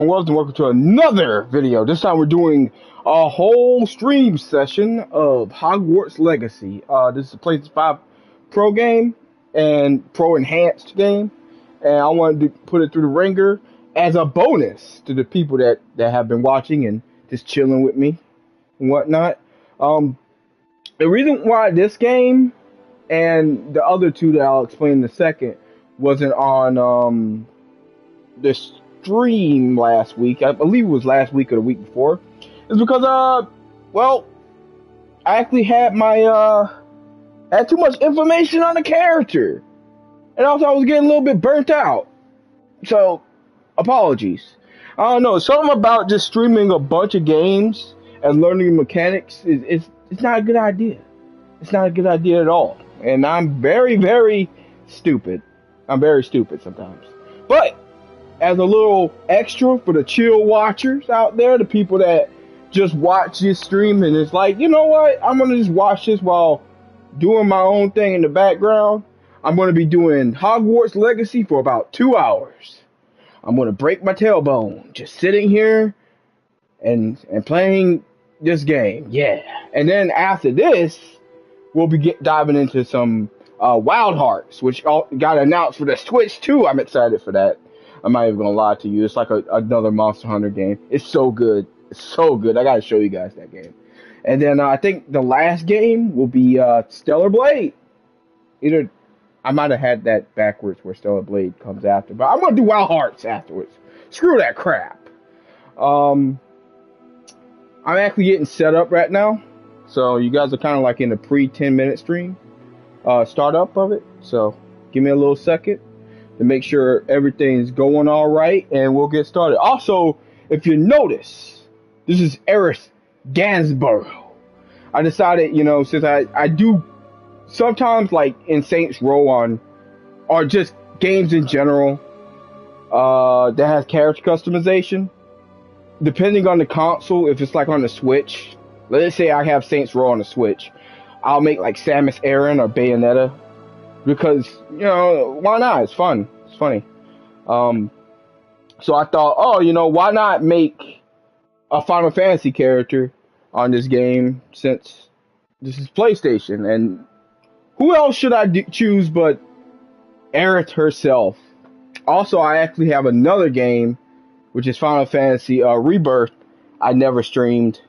Welcome to another video. This time we're doing a whole stream session of Hogwarts Legacy. This is a PlayStation 5 Pro game and Pro Enhanced game, and I wanted to put it through the ringer as a bonus to the people that have been watching and just chilling with me and whatnot. The reason why this game and the other two that I'll explain in a second wasn't on this stream last week, I believe it was last week or the week before, is because well, I actually had had too much information on the character, and also I was getting a little bit burnt out. So apologies. I don't know, something about just streaming a bunch of games and learning mechanics is it's not a good idea. It's not a good idea at all, and I'm very stupid. I'm very stupid sometimes, but as a little extra for the chill watchers out there, the people that just watch this stream and it's like, you know what, I'm gonna just watch this while doing my own thing in the background. I'm gonna be doing Hogwarts Legacy for about 2 hours. I'm gonna break my tailbone just sitting here and playing this game, yeah. And then after this, we'll be diving into some Wild Hearts, which got announced for the Switch too. I'm excited for that. I'm not even gonna lie to you. It's like another Monster Hunter game. It's so good. It's so good. I gotta show you guys that game. And then I think the last game will be Stellar Blade. Either I might have had that backwards where Stellar Blade comes after, but I'm gonna do Wild Hearts afterwards. Screw that crap. I'm actually getting set up right now, so you guys are kind of like in the pre 10-minute stream startup of it. So give me a little second to make sure everything's going all right, and we'll get started. Also, if you notice, this is Eris Gansborough. I decided, you know, since I do sometimes like in Saints Row or just games in general that has character customization, depending on the console, if it's like on the Switch, let's say I have Saints Row on the Switch, I'll make like Samus Aran or Bayonetta. Because, you know, why not? It's fun. It's funny. So I thought, oh, you know, why not make a Final Fantasy character on this game since this is PlayStation? And who else should I choose but Aerith herself? Also, I actually have another game, which is Final Fantasy Rebirth. I never streamed.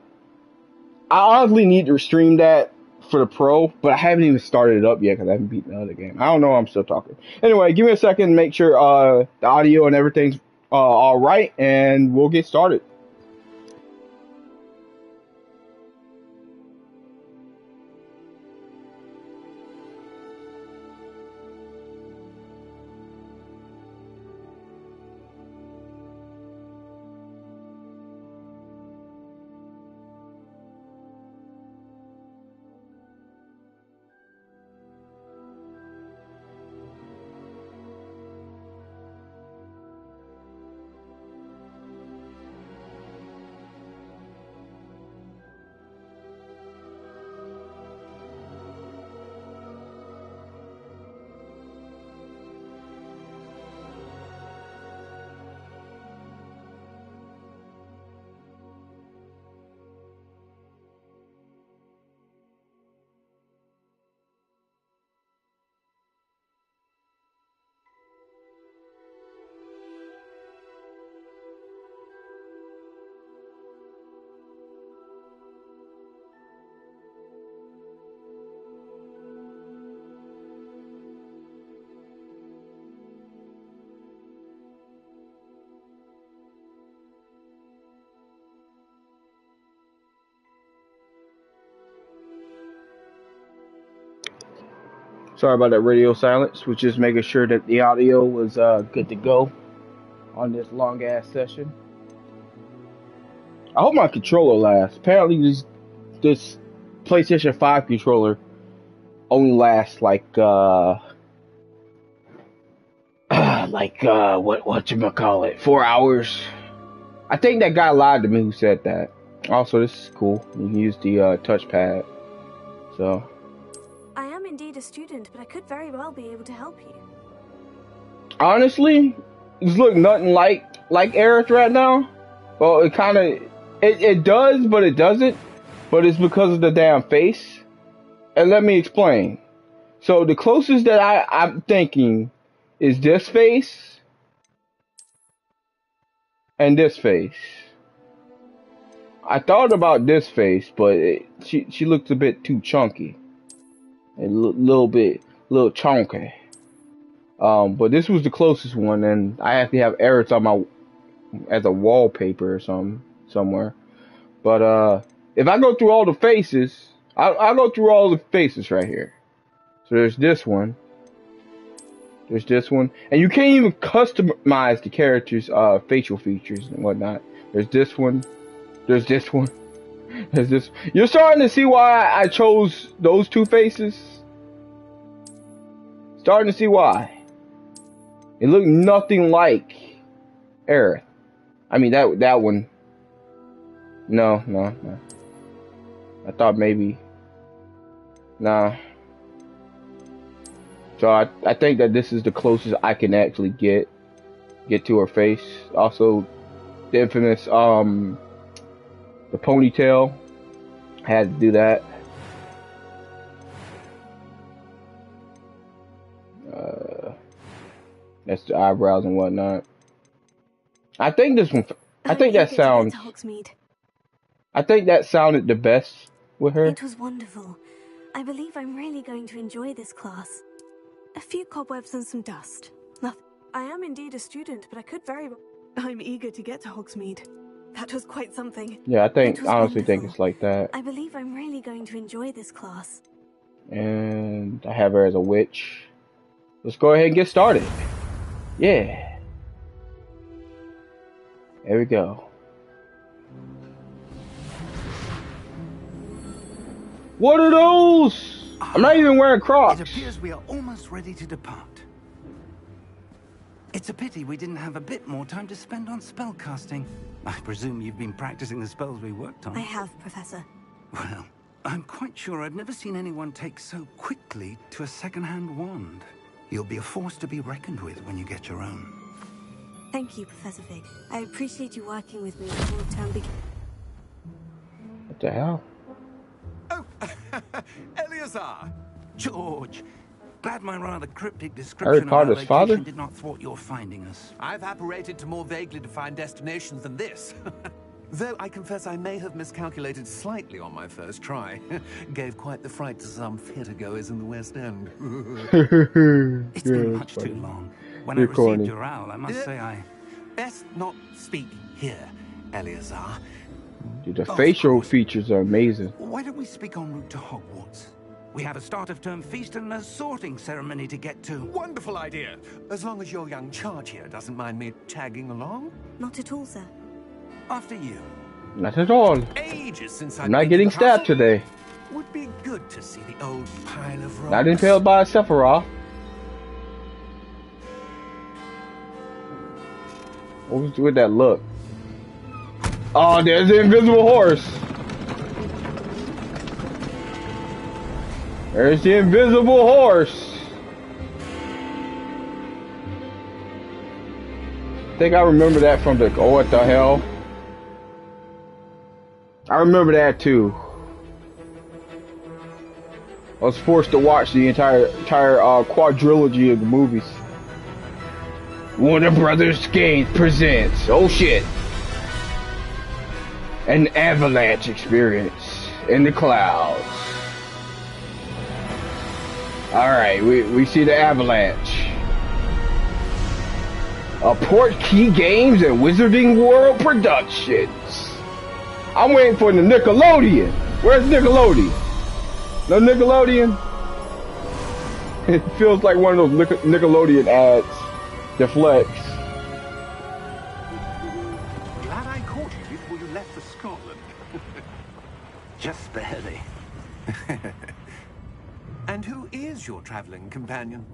I honestly need to stream that for the Pro, but I haven't even started it up yet because I haven't beaten the other game. I don't know, I'm still talking. Anyway, give me a second to make sure the audio and everything's all right, and we'll get started. Sorry about that radio silence, which is making sure that the audio was good to go on this long ass session. I hope my controller lasts. Apparently, this PlayStation 5 controller only lasts like whatchamacallit, 4 hours. I think that guy lied to me who said that. Also, this is cool. You can use the touchpad. So. I am indeed a student, but I could very well be able to help you. Honestly, this look nothing like like Aerith right now. Well, it kind of it does, but it doesn't. But it's because of the damn face. And let me explain. So the closest that I'm thinking is this face and this face. I thought about this face, but she looks a bit too chunky, a little chunky. But this was the closest one, and I have to have Aerith on my as a wallpaper or somewhere. But if I go through all the faces, I'll go through all the faces right here. So there's this one. There's this one, and you can't even customize the characters' facial features and whatnot. There's this one. There's this one. There's this. You're starting to see why I chose those two faces. Starting to see why. It looked nothing like Aerith. I mean that one. No. I thought maybe. Nah. So I think that this is the closest I can actually get to her face. Also, the infamous the ponytail. I had to do that. That's the eyebrows and whatnot. I think this one. I think that sounds. I think that sounded the best with her. It was wonderful. I believe I'm really going to enjoy this class. A few cobwebs and some dust. Nothing. I am indeed a student, but I could very well. I'm eager to get to Hogsmeade. That was quite something. Yeah, I honestly think it's like that. I believe I'm really going to enjoy this class. And I have her as a witch. Let's go ahead and get started. Yeah. There we go. What are those? I'm not even wearing Crocs. It appears we are almost ready to depart. It's a pity we didn't have a bit more time to spend on spellcasting. I presume you've been practicing the spells we worked on. I have, Professor. Well, I'm quite sure I've never seen anyone take so quickly to a second-hand wand. You'll be a force to be reckoned with when you get your own. Thank you, Professor Fig. I appreciate you working with me before the term begins. What the hell? Oh, Eleazar! George, glad my rather cryptic description of our Potter's father did not thwart your finding us. I've apparated to more vaguely defined destinations than this. Though I confess I may have miscalculated slightly on my first try. Gave quite the fright to some theatre-goers in the West End. It's been much too long. When I received your owl, I must say I... Best not speak here, Eleazar. Dude, the facial features are amazing. Why don't we speak en route to Hogwarts? We have a start-of-term feast and a sorting ceremony to get to. Wonderful idea. As long as your young charge here doesn't mind me tagging along. Not at all, sir. After you. Not at all. Ages since I'm not getting stabbed today. Would be good to see the old pile of rocks. Not impaled by a Sephiroth. What was with that look? Oh, there's the invisible horse. There's the invisible horse. I think I remember that from the... Oh, what the hell? I remember that too. I was forced to watch the entire quadrilogy of the movies. Warner Brothers Games presents... Oh shit. An avalanche experience in the clouds. Alright, we see the avalanche. A Portkey Games and Wizarding World Productions. I'm waiting for the Nickelodeon. Where's Nickelodeon? No Nickelodeon? It feels like one of those Nickelodeon ads. The flex. Glad I caught you before you left for Scotland. Just barely. And who is your traveling companion?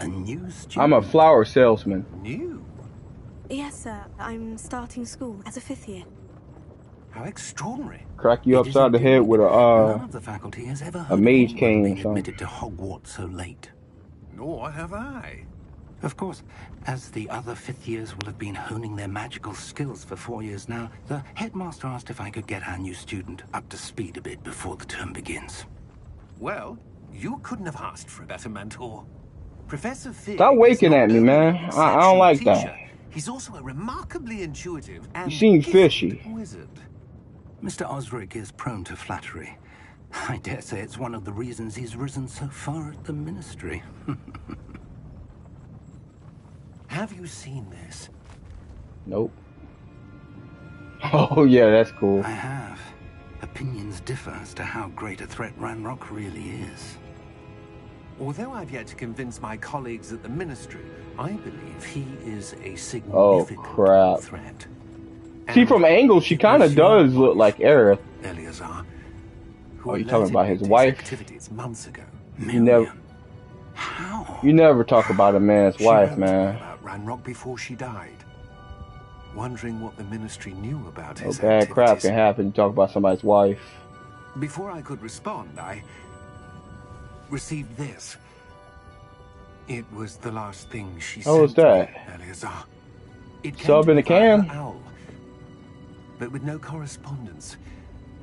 A new student. I'm a flower salesman. New? Yes, sir. I'm starting school as a 5th year. How extraordinary. Crack you upside the head with None of the faculty has ever a mage cane or been something. admitted to Hogwarts so late. Nor have I. Of course, as the other fifth years will have been honing their magical skills for 4 years now, the headmaster asked if I could get our new student up to speed a bit before the term begins. Well, you couldn't have asked for a better mentor. Professor Fig Stop is waking not at me, only man. an I don't like exceptional that. teacher, he's also a remarkably intuitive and You seem gifted fishy. wizard. Mr. Osric is prone to flattery. I dare say it's one of the reasons he's risen so far at the ministry. Have you seen this? Nope. Oh yeah, that's cool. I have. Opinions differ as to how great a threat Ranrock really is. Although I've yet to convince my colleagues at the ministry, I believe he is a Oh significant crap. threat. See, And from angles, she it kind of was your does look like wife, Aerith. Eleazar, who Oh, you talking alerted about me his to wife? activities months ago. You never, How? you never talk about a man's She wife, wrote to me man. about Ranrock before she died, wondering what the ministry knew about Oh, his bad crap activities. can happen. You talk about somebody's wife. Before I could respond, I received this. It was the last thing she How was sent to me, that? Eleazar. It came Sub to in me a via can? her owl, but with no correspondence.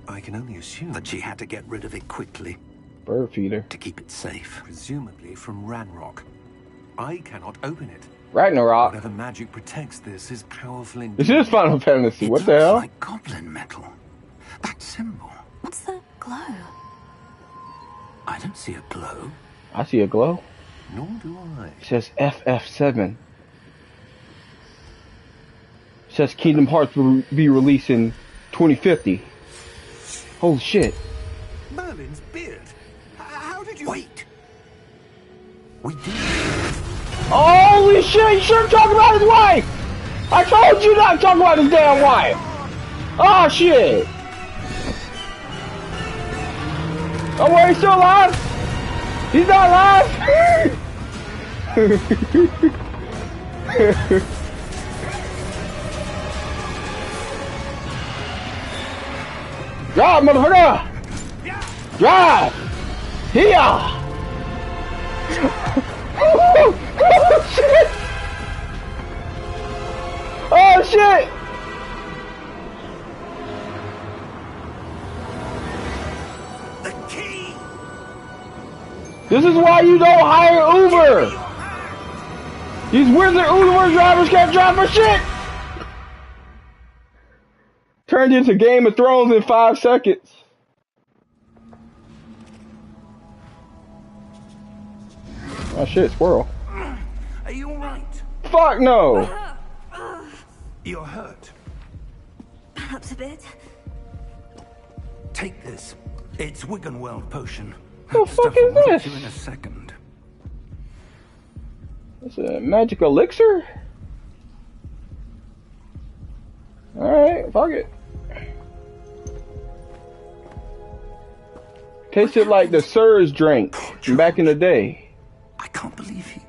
I can only assume That she had to get rid of it quickly Bird feeder. to keep it safe. presumably from Ranrock. I cannot open it. Ragnarok. Whatever magic protects this is powerful indeed. This is Final Fantasy. It What the looks hell? like goblin metal. That symbol. What's that glow? I don't see a glow. I see a glow. Nor do I. It says FF7. It says Kingdom Hearts will be released in 2050. Holy shit. Merlin's beard. How did you... Wait. We did. Holy shit, you shouldn't talk about his wife! I told you not to talk about his damn wife! Oh shit! Oh wait, he's still alive? He's not alive? Drive, motherfucker! Drive! Here! Oh shit! Oh shit! The key! This is why you don't hire Uber! These wizard Uber drivers can't drive for shit! Turned into Game of Thrones in 5 seconds. Oh shit, squirrel. Are you alright? Fuck no! You're hurt. Perhaps a bit. Take this. It's Wiggenweld potion. The That fuck stuff is will this? hit you in a second. It's a magic elixir? Alright, fuck it. Tasted like the Surge drink from back in the day. I can't believe he...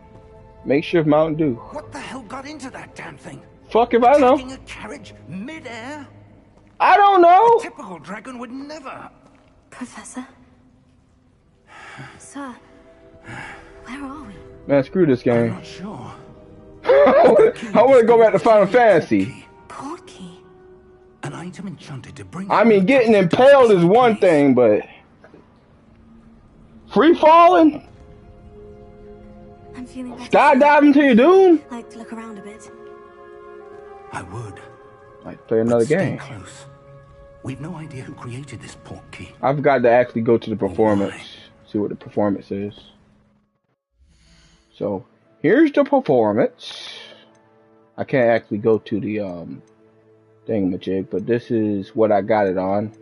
Makeshift Mountain Dew. What the hell got into that damn thing? Fuck if I know. Attacking a carriage mid-air? I don't know. Typical dragon would never. Professor? Sir, where are we? Man, screw this I'm game. not sure. I want to go back to Final Fantasy. Portkey. An item enchanted to bring... I mean, getting impaled is one thing, but free falling, I'm feeling better. skydiving to your doom. I'd like to look around a bit. I would. Like play another But stay game. close. We've no idea who created this portkey. I've got to actually go to the performance, see what the performance is. So here's the performance. I can't actually go to the thingamajig, but this is what I got it on.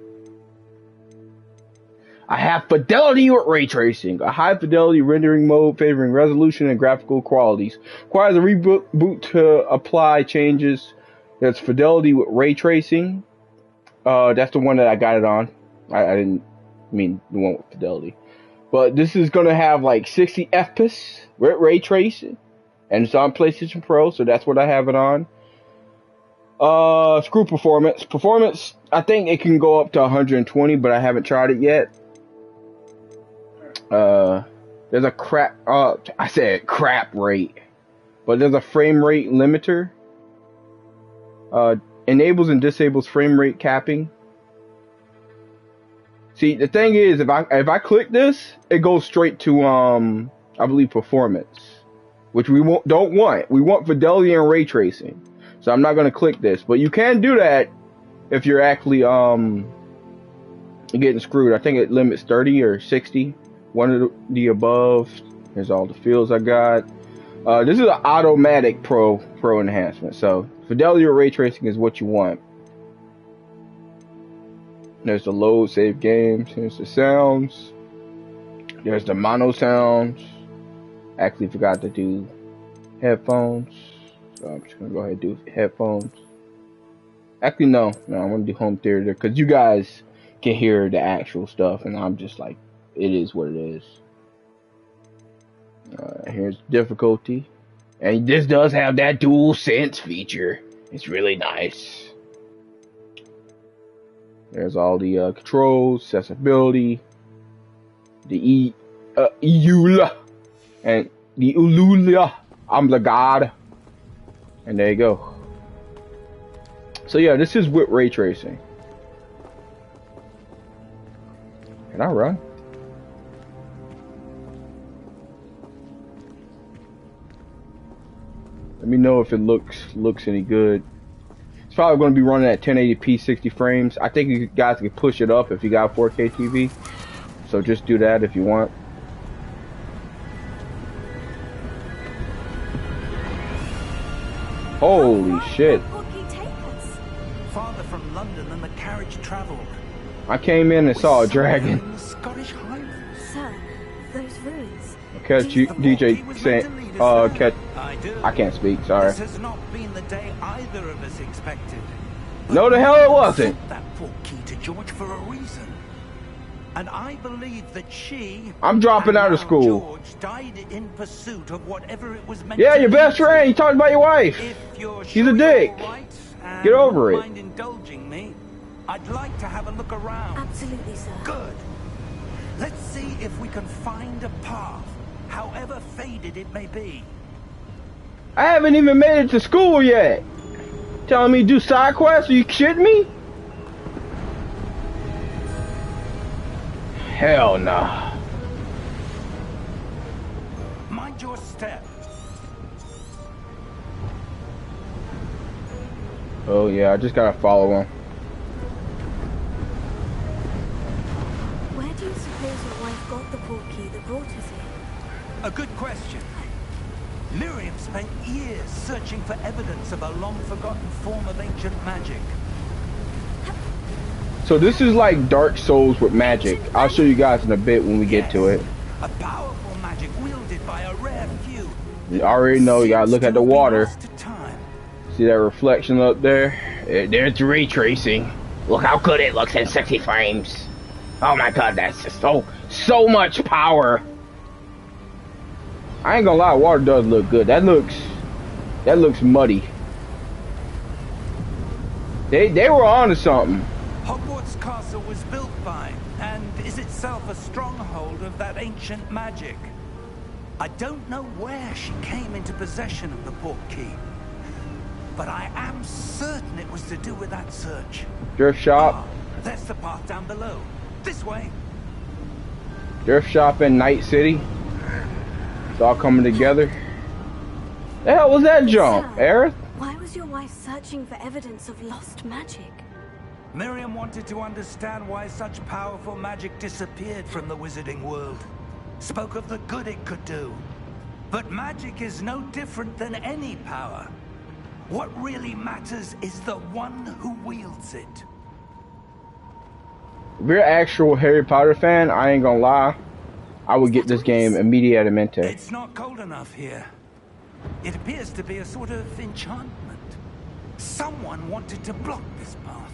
I have fidelity with ray tracing, a high fidelity rendering mode favoring resolution and graphical qualities. Requires a reboot to apply changes. That's fidelity with ray tracing. That's the one that I got it on. I didn't mean the one with fidelity. But this is going to have like 60 FPS with ray tracing. And it's on PlayStation Pro, so that's what I have it on. Screw performance. Performance, I think it can go up to 120, but I haven't tried it yet. There's a crap, I said crap rate. but there's a frame rate limiter. Enables and disables frame rate capping. See, the thing is, if I click this, it goes straight to I believe performance, which we don't want. We want fidelity and ray tracing. So I'm not gonna click this, but you can do that if you're actually getting screwed. I think it limits 30 or 60. One of the above. Here's all the fields I got. This is an automatic pro enhancement. So fidelity or ray tracing is what you want. There's the load, save games. Here's the sounds. There's the mono sounds. Actually forgot to do headphones. So I'm just gonna go ahead and do headphones. Actually, no, I'm gonna do home theater because you guys can hear the actual stuff, and I'm just like, it is what it is. Here's difficulty, and this does have that dual sense feature. It's really nice. There's all the controls, accessibility, the EULA, and the ULULA. I'm the god, and there you go. So yeah, this is with ray tracing. Can I run? Let me know if it looks any good. It's probably going to be running at 1080p 60 frames. I think you guys can push it up if you got 4K TV. So just do that if you want. Holy shit. Farther from London than the carriage traveled. I came in and saw a dragon. In the Scottish Highlands. Sir, those ruins. Catch you, DJ saying, catch. I can't speak, sorry. This has not been the day either of us expected. No, the hell it wasn't. That key to George for a reason. And I believe that she... I'm dropping out of school. George died in pursuit of whatever it was meant Yeah, to your best friend. You talked about your wife. He's a dick. Get over it. Mind indulging me? I'd like to have a look around. Absolutely, sir. Good. Let's see if we can find a path, however faded it may be. I haven't even made it to school yet. Telling me to do side quests? Are you kidding me? Hell nah. Mind your step. Oh yeah, I just gotta follow him. Where do you suppose your wife got the portkey that brought us here? A good question. Miriam spent years searching for evidence of a long-forgotten form of ancient magic. So this is like Dark Souls with magic. I'll show you guys in a bit when we get to it. A powerful magic wielded by a rare few. You already know you gotta look at the water. See that reflection up there? There's ray tracing. Look how good it looks in 60 frames. Oh my god, that's just so much power. I ain't gonna lie, water does look good. That looks muddy. They were onto something. Hogwarts Castle was built by, and is itself a stronghold of that ancient magic. I don't know where she came into possession of the portkey, but I am certain it was to do with that search. Thrift shop. That's the path down below. This way. Thrift shop in Night City. It's all coming together. The hell was that jump, Aerith? Why was your wife searching for evidence of lost magic? Miriam wanted to understand why such powerful magic disappeared from the wizarding world. Spoke of the good it could do. But magic is no different than any power. What really matters is the one who wields it. If you're an actual Harry Potter fan, I ain't gonna lie, I would get this game immediatamente. It's not cold enough here. It appears to be a sort of enchantment. Someone wanted to block this path.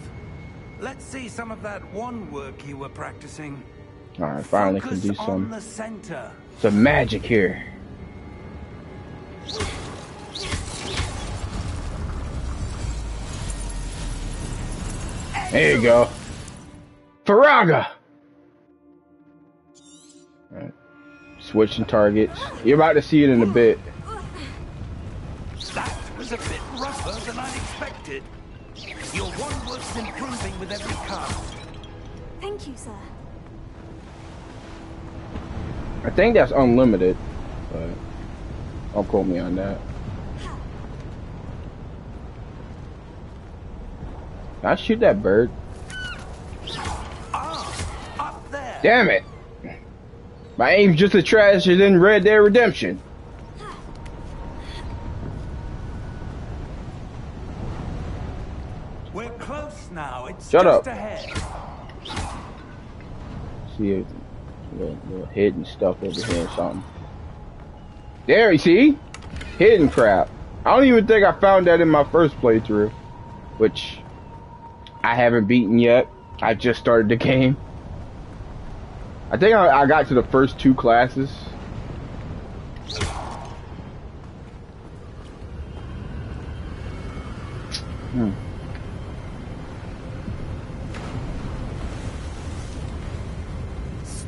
Let's see some of that wand work you were practicing. Alright, finally can do on the center. Some magic here. There you go. Faraga! Alright. Switching targets. You're about to see it in a bit. was a bit rougher than I'd expected. Your wand-work's improving with every cast. Thank you, sir. I think that's unlimited, but don't quote me on that. Can I shoot that bird? Up there. Damn it! My aim's just as trash as in Red Dead Redemption. We're close now. It's Shut just up. ahead. See a little hidden stuff over here or something. There, you see? Hidden crap. I don't even think I found that in my first playthrough, which I haven't beaten yet. I just started the game. I think I got to the first 2 classes.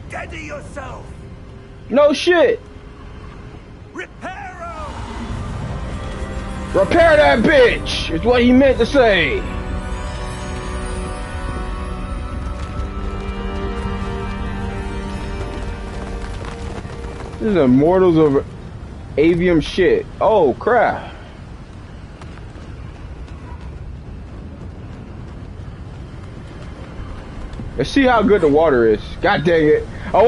Steady yourself. No shit! Reparo. Repair that bitch! Is what he meant to say. This is Immortals of Avium shit. Oh crap. Let's see how good the water is. God dang it. I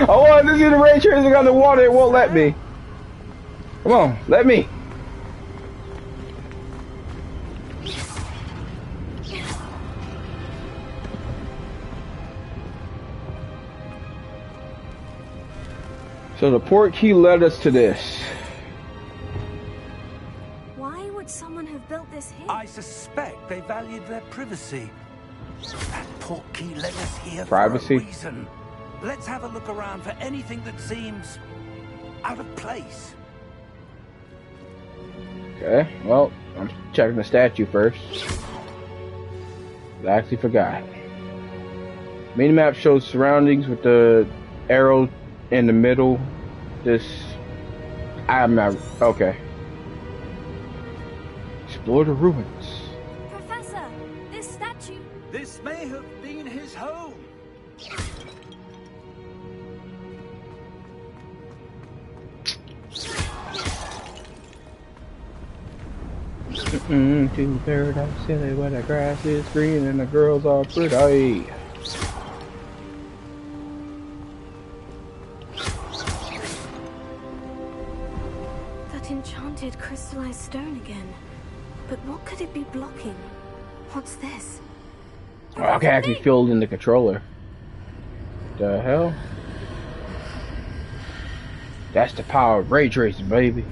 want to see the ray tracing on the water. It won't let me. Come on, let me. So the port key led us to this. Why would someone have built this here? I suspect they valued their privacy. That port key led us here Privacy? for a reason. Let's have a look around for anything that seems out of place. Okay, well, I'm checking the statue first. I actually forgot. Minimap shows surroundings with the arrow in the middle. I'm not, okay. Explore the ruins. Professor, this statue... This may have been his home. To paradise city where the grass is green and the girls are pretty. That enchanted crystallized stone again. But what could it be blocking? What's this? Oh, I can actually feel it in the controller. The hell? That's the power of ray tracing, baby.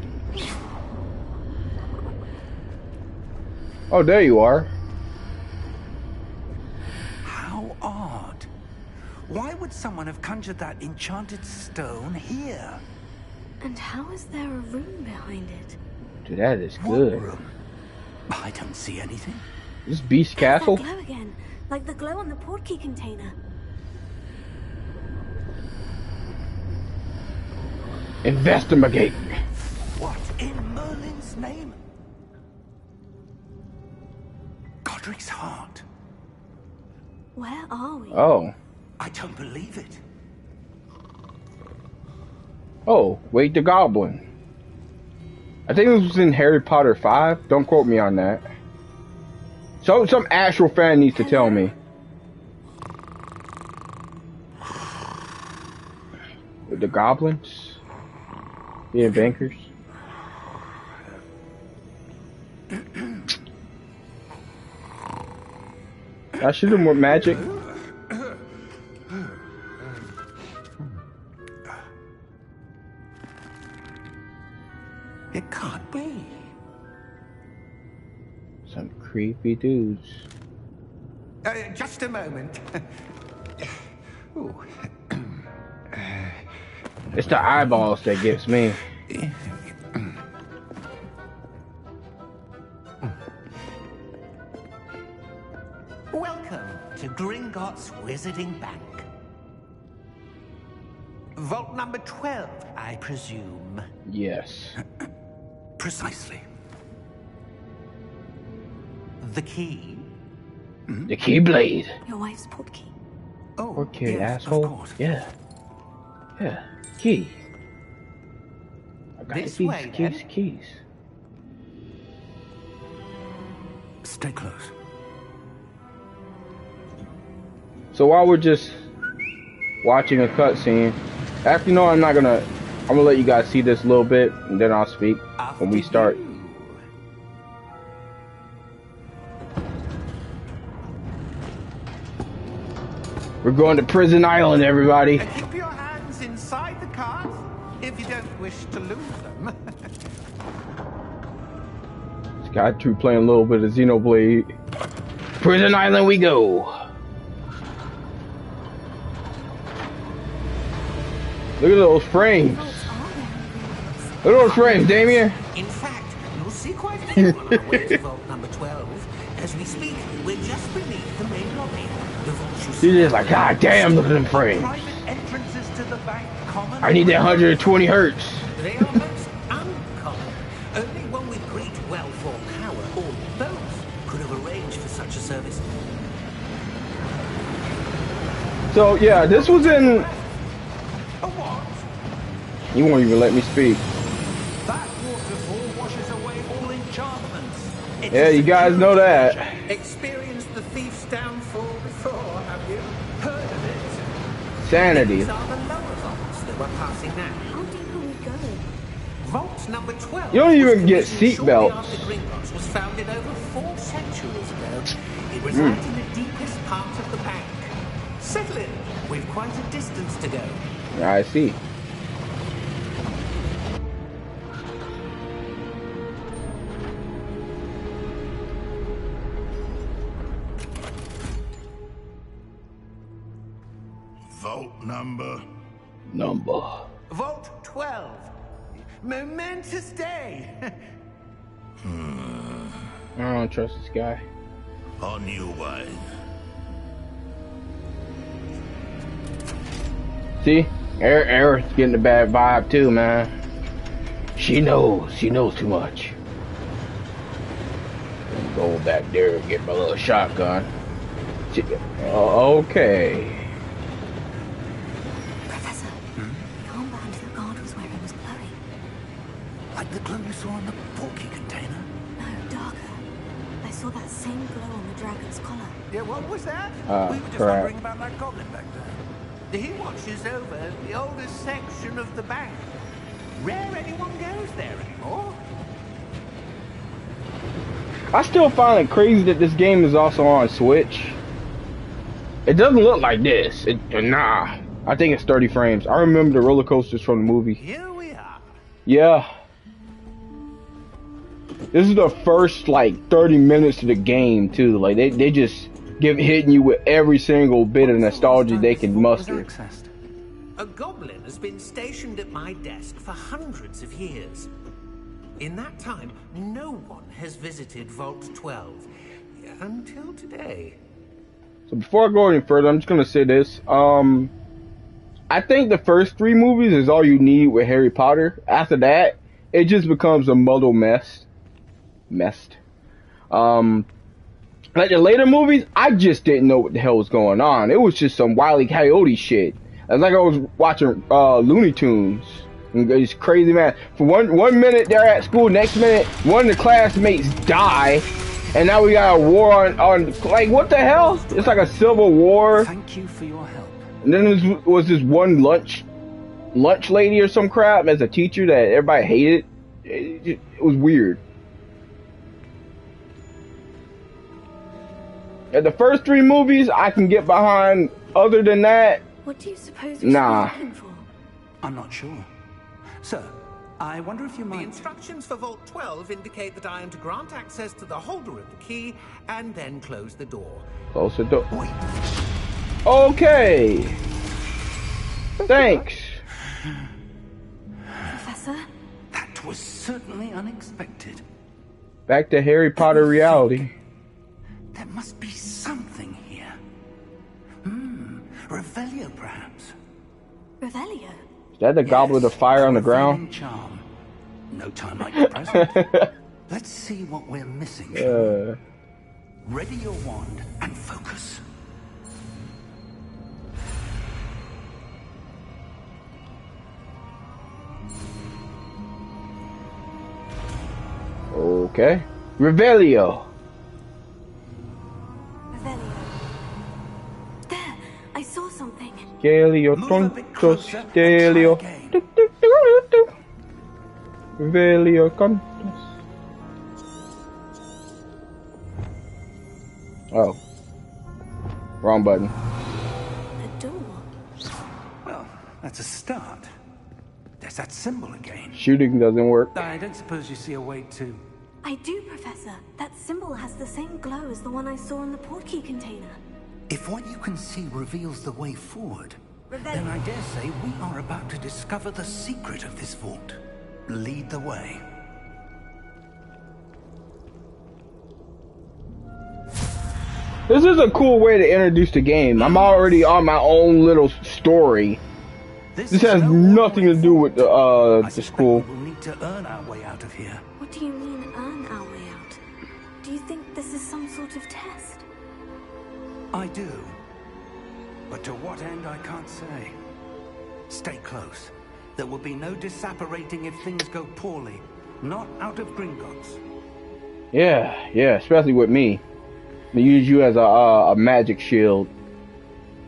Oh, there you are. How odd. Why would someone have conjured that enchanted stone here? And how is there a room behind it? Dude, that is What good. room? I don't see anything. This Beast There's Castle? that glow again, like the glow on the portkey container. Investigate. What in Merlin's name? Godric's heart. Where are we? Oh. I don't believe it. Oh, wait, the Goblin. I think this was in Harry Potter 5. Don't quote me on that. So some actual fan needs to tell me. With the goblins? Being bankers? I should have more magic. It can't be. Some creepy dudes. Just a moment. Ooh. It's the eyeballs that gets me. Welcome to Gringotts Wizarding Bank. Vault number 12, I presume. Yes. Precisely. The key? The Keyblade. Your wife's portkey. Oh, Okay, yes, asshole. of course. Yeah. Yeah. Key. I got This the way, keys, then. keys. Stay close. So while we're just watching a cutscene, actually, no, I'm gonna let you guys see this a little bit, and then I'll speak when we start. We're going to Prison Island, everybody. Keep your hands inside the cart if you don't wish to lose them. Sky 2 playing a little bit of Xenoblade. Prison Island we go. Look at those frames. Look at those frames, Damien. In fact, you'll see quite a few on our way to vault number 12. As we speak, we're just beneath the main lobby. The vault you see. She's just like, God damn, look at them frames. Private entrances to the bank common. I need that 120 hertz. They are most uncommon. Only one with great wealth or power, or both, could have arranged for such a service. So yeah, this was in. A what? You won't even let me speak. That waterfall washes away all enchantments. It's Yeah, a you guys know that. Experienced the thief's downfall before, have you? Heard of it? Sanity. These are the lower vaults that we're passing now. How deep are we going? Vault number 12. You don't even was get commissioned seat shortly belts. after Gringotts was founded over 4 centuries ago. It resides in the deepest part of the bank. Settle in. We've quite a distance to go. I see. Vault number. Vault 12. Momentous day. I don't trust this guy. On your way. See? Eric's getting a bad vibe too, man. She knows too much. Go back there and get my little shotgun. Okay. Professor, the armband that guard was wearing was glowing. Like the glow you saw in the porky container? No, darker. I saw that same glow on the dragon's collar. Yeah, what was that? We were just crap. wondering about that goblin back there. He watches over the oldest section of the bank. Rare anyone goes there anymore. I still find it crazy that this game is also on Switch. It doesn't look like this. Nah. I think it's 30 frames. I remember the roller coasters from the movie. Here we are. Yeah. This is the first, like, 30 minutes of the game, too. Like, they just hitting you with every single bit of nostalgia they can muster. A goblin has been stationed at my desk for hundreds of years. In that time, no one has visited Vault 12 until today. So before I go any further, I'm just gonna say this. I think the first 3 movies is all you need with Harry Potter. After that, it just becomes a muddled mess. Like the later movies, I just didn't know what the hell was going on. It was just some Wile E. Coyote shit. It's like I was watching Looney Tunes. It's crazy, man. For one minute they're at school, next minute one of the classmates die, and now we got a war on like, what the hell? It's like a civil war. Thank you for your help. And then there was this one lunch lady or some crap as a teacher that everybody hated. It was weird. And the first 3 movies I can get behind. Other than that, What do you suppose we Nah. should be looking for? I'm not sure. Sir, I wonder if you The might... instructions for Vault 12 indicate that I am to grant access to the holder of the key and then close the door. close the door. Okay. Thanks. Professor? That was certainly unexpected. Back to Harry Potter reality. There must be something here. Revelio, perhaps. Revelio? Is that the goblet of fire on the ground? Charm. No time like the present. Let's see what we're missing, shall we? Ready your wand and focus. Okay. Revelio. Revelio. There, I saw something. Gelio Move a bit tontos closer and delio. try again. Revelio contos. Oh. Wrong button. A door. Well, that's a start. There's that symbol again. Shooting doesn't work. I don't suppose you see a way to... I do, Professor. That symbol has the same glow as the one I saw in the portkey container. If what you can see reveals the way forward, Revelio. then I dare say we are about to discover the secret of this vault. Lead the way. This is a cool way to introduce the game. I'm already on my own little story. This has nothing to do with the school. We'll need to earn our way out of here. What do you mean, earn our way out? Do you think this is some sort of test? I do. But to what end, I can't say. Stay close. There will be no disapparating if things go poorly. Not out of Gringotts. Yeah, especially with me. They use you as a magic shield.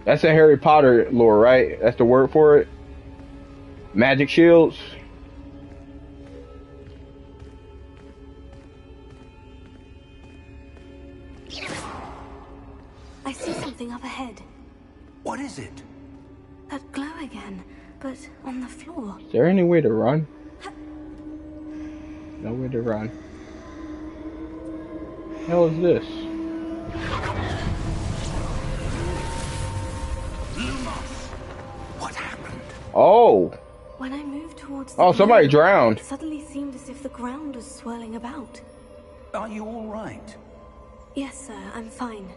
That's a Harry Potter lore, right? That's the word for it? Magic shields? I see something up ahead. What is it? That glow again, but on the floor. Is there any way to run? No way to run. The hell is this? Lumos! What happened? Oh! When I moved towards the Oh, somebody glow, drowned. it suddenly seemed as if the ground was swirling about. Are you all right? Yes, sir, I'm fine.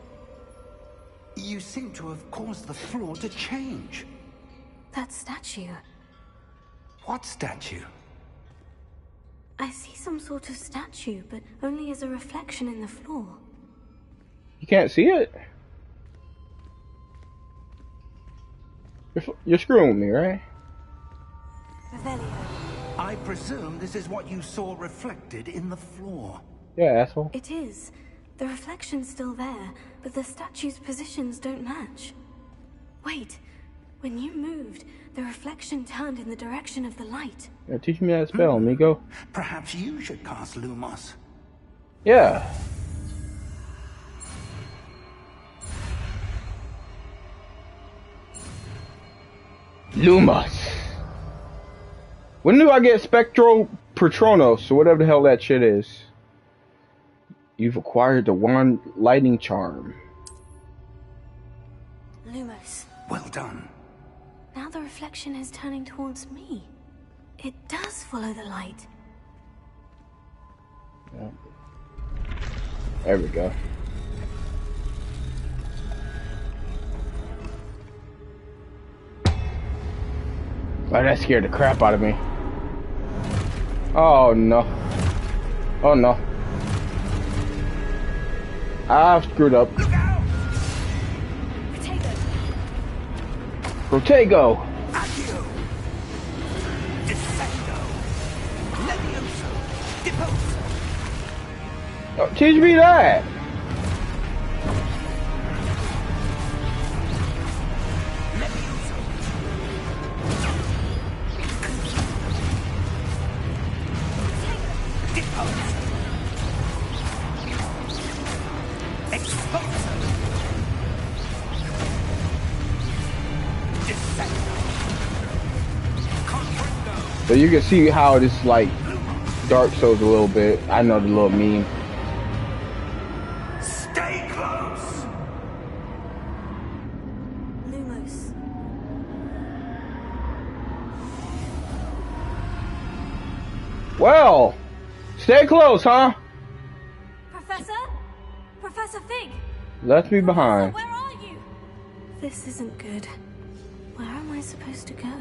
You seem to have caused the floor to change. That statue. What statue? I see some sort of statue, but only as a reflection in the floor. You can't see it? You're screwing with me, right? Revelio. I presume this is what you saw reflected in the floor. Yeah, asshole. It is. The reflection's still there, but the statue's positions don't match. Wait. When you moved, the reflection turned in the direction of the light. Yeah, teach me that spell, amigo. Perhaps you should cast Lumos. Yeah. Lumos. When do I get Spectro Patronos, or whatever the hell that shit is? You've acquired the wand lighting charm. Lumos. Well done. Now the reflection is turning towards me. It does follow the light. Yeah. There we go. Oh, that scared the crap out of me. Oh no. Oh no. I've screwed up. Look out! Protego! Accio! Defendo! Levioso! Deposo! Oh, teach me that! Levioso! Deposo! Exposo! So you can see how it is like Dark Souls a little bit. I know the little meme. Stay close! Lumos. Well, stay close, huh? Professor? Professor Fig! Left me behind. Where are you? This isn't good. Where am I supposed to go?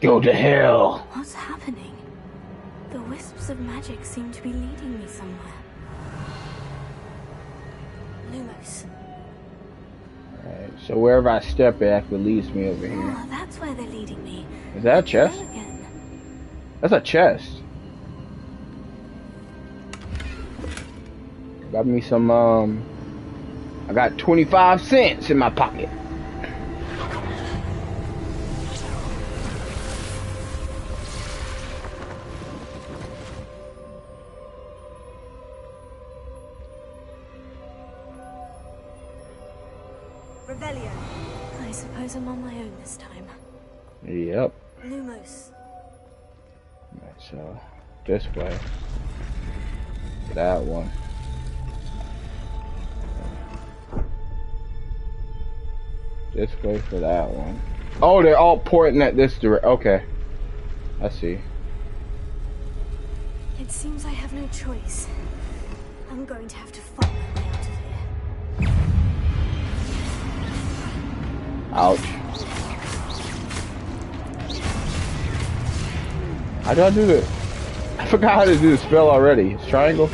Go to hell. What's happening? The wisps of magic seem to be leading me somewhere. Lumos. Alright, so wherever I step, it actually leads me over here. Oh, that's where they're leading me. Is that a chest? There again. That's a chest. Got me some, I got 25 cents in my pocket. Revelio. I suppose I'm on my own this time. Yep. Lumos. So, this way. That one. This way for that one. Oh, they're all pointing at this direction. Okay. I see. It seems I have no choice. I'm going to have to fight my way out of here. Ouch. How do I do this? I forgot how to do the spell already. It's triangle.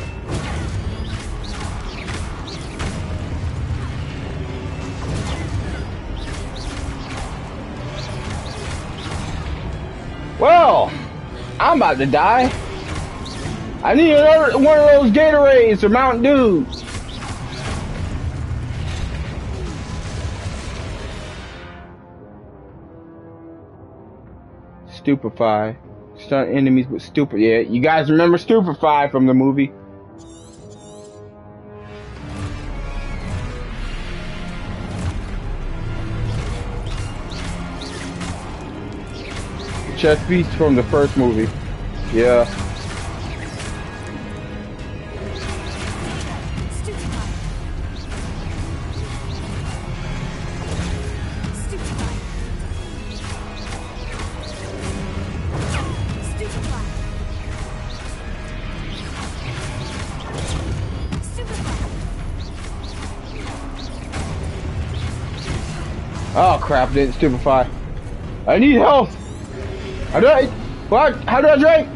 Well, I'm about to die. I need another one of those Gatorades or Mountain Dews. Stupefy. Stun enemies with stupid. Yeah, you guys remember Stupefy from the movie? Chest beast from the first movie. Yeah. Oh crap, didn't stupefy. I need help! How do I? What? How do I drink?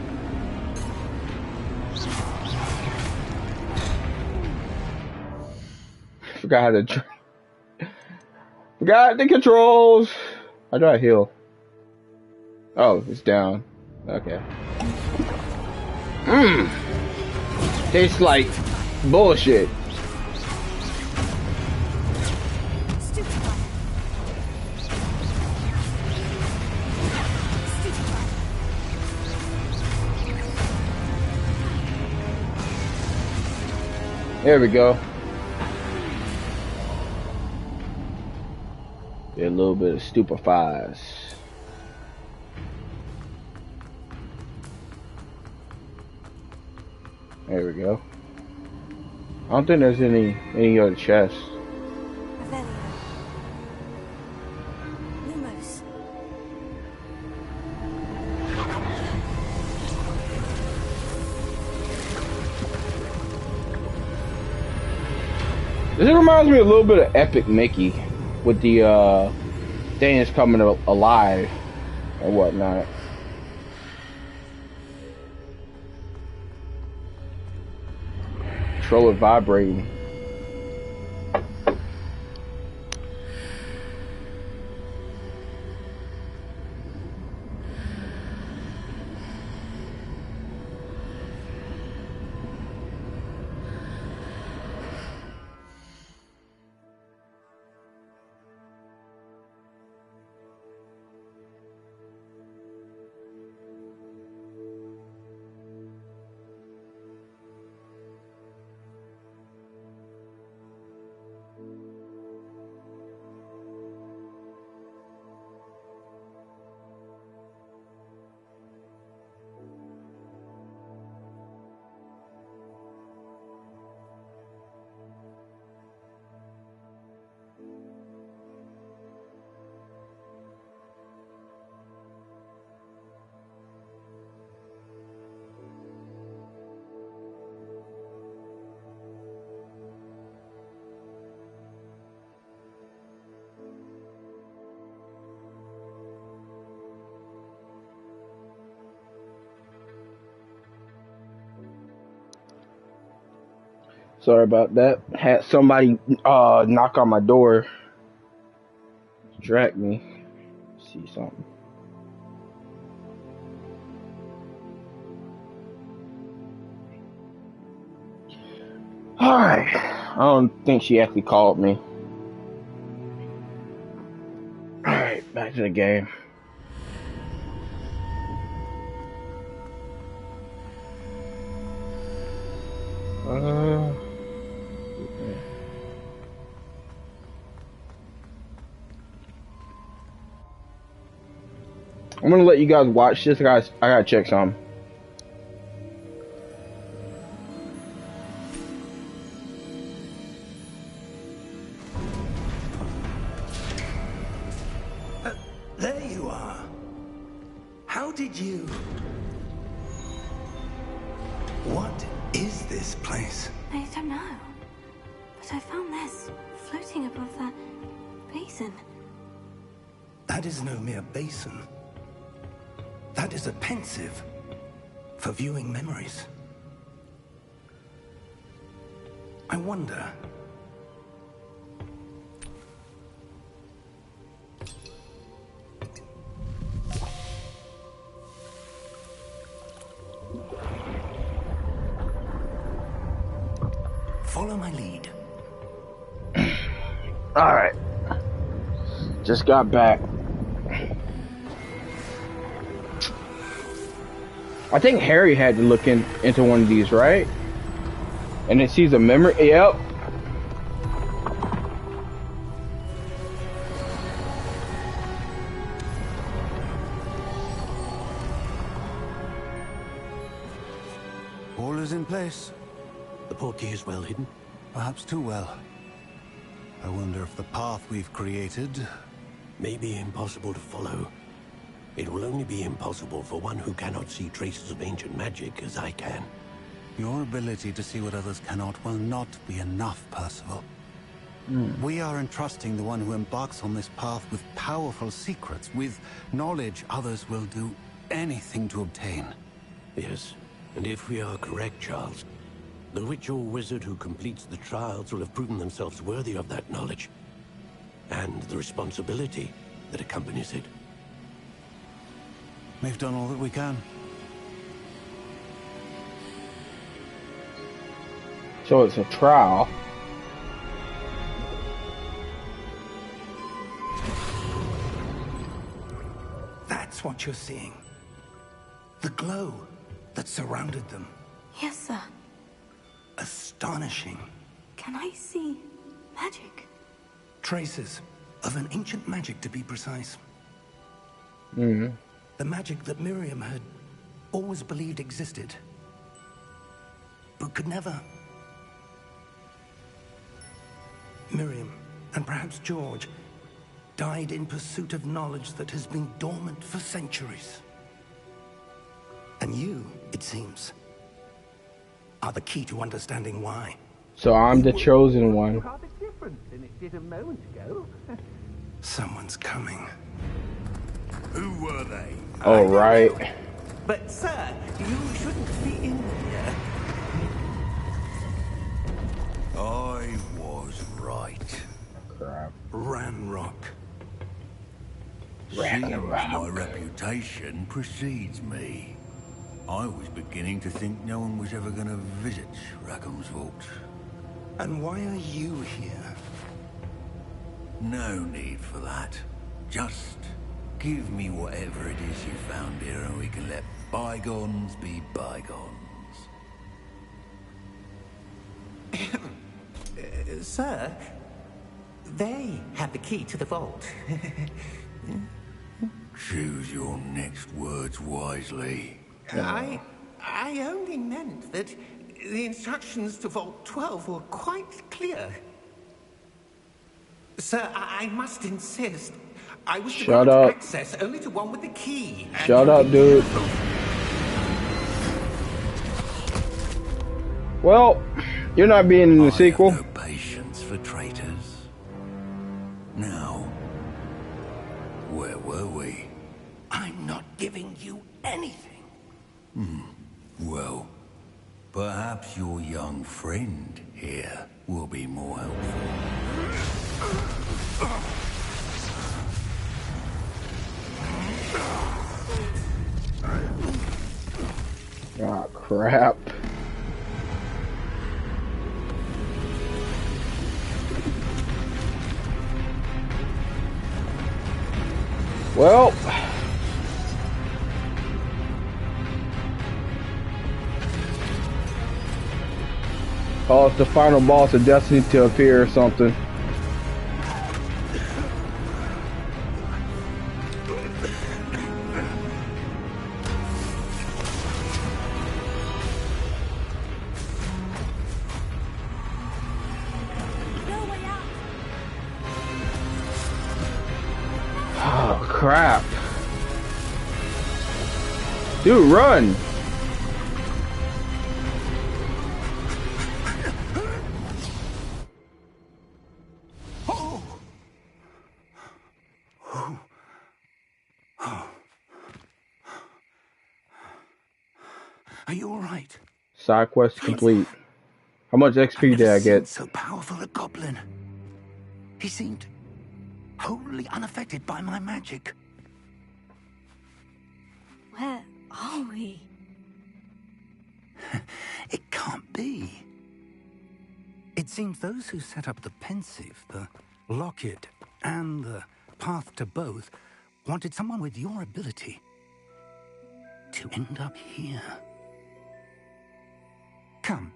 Forgot how to drink. Forgot the controls. How do I heal? Oh, it's down. Okay. Tastes like bullshit. There we go. Get a little bit of stupefies. There we go. I don't think there's any other chests. Lumos. This reminds me a little bit of Epic Mickey with the things coming alive and whatnot. Controller vibrating. Sorry about that. Had somebody knock on my door. Distract me. See something. Alright. I don't think she actually called me. Alright, back to the game. I'm gonna let you guys watch this, guys. I gotta check some. There you are. How did you... What is this place? I don't know. But I found this floating above that basin. That is no mere basin. That is a pensive for viewing memories. I wonder... Follow my lead. Alright. Just got back. I think Harry had to look into one of these, right? And it sees a memory. Yep. All is in place. The portkey is well hidden. Perhaps too well. I wonder if the path we've created... May be impossible to follow. It will only be impossible for one who cannot see traces of ancient magic as I can. Your ability to see what others cannot will not be enough, Percival. We are entrusting the one who embarks on this path with powerful secrets, with knowledge others will do anything to obtain. Yes, and if we are correct, Charles, the witch or wizard who completes the trials will have proven themselves worthy of that knowledge, and the responsibility that accompanies it. We've done all that we can. So it's a trial. That's what you're seeing. The glow that surrounded them. Yes, sir. Astonishing. Can I see magic? Traces of an ancient magic, to be precise. Mm-hmm. The magic that Miriam had always believed existed, but could never. Miriam, and perhaps George, died in pursuit of knowledge that has been dormant for centuries. And you, it seems, are the key to understanding why. So I'm the chosen one. Rather different than it did a moment ago. Someone's coming. Who were they? Oh, right. But, sir, you shouldn't be in here. I was right. Crap. Ranrock. Seems Ragnarok. my reputation precedes me. I was beginning to think no one was ever going to visit Rackham's vault. And why are you here? No need for that. Just give me whatever it is you found here and we can let bygones be bygones. Sir, they have the key to the vault. Choose your next words wisely. I only meant that the instructions to Vault 12 were quite clear. Sir, I must insist. I was to Shut grant up. access only to one with the key. and Shut you up, be dude. careful. Well, you're not being in the I sequel. have no patience for traitors. Now, where were we? I'm not giving you anything. Well, perhaps your young friend here will be more helpful. Oh, crap. Well, cause the final boss of Destiny to appear or something. Oh, crap. Dude, run! Are you all right? Side quest complete. How much XP did I get? So powerful a goblin. He seemed wholly unaffected by my magic. Where are we? It can't be. It seems those who set up the pensive, the locket, and the path to both wanted someone with your ability to end up here. Come.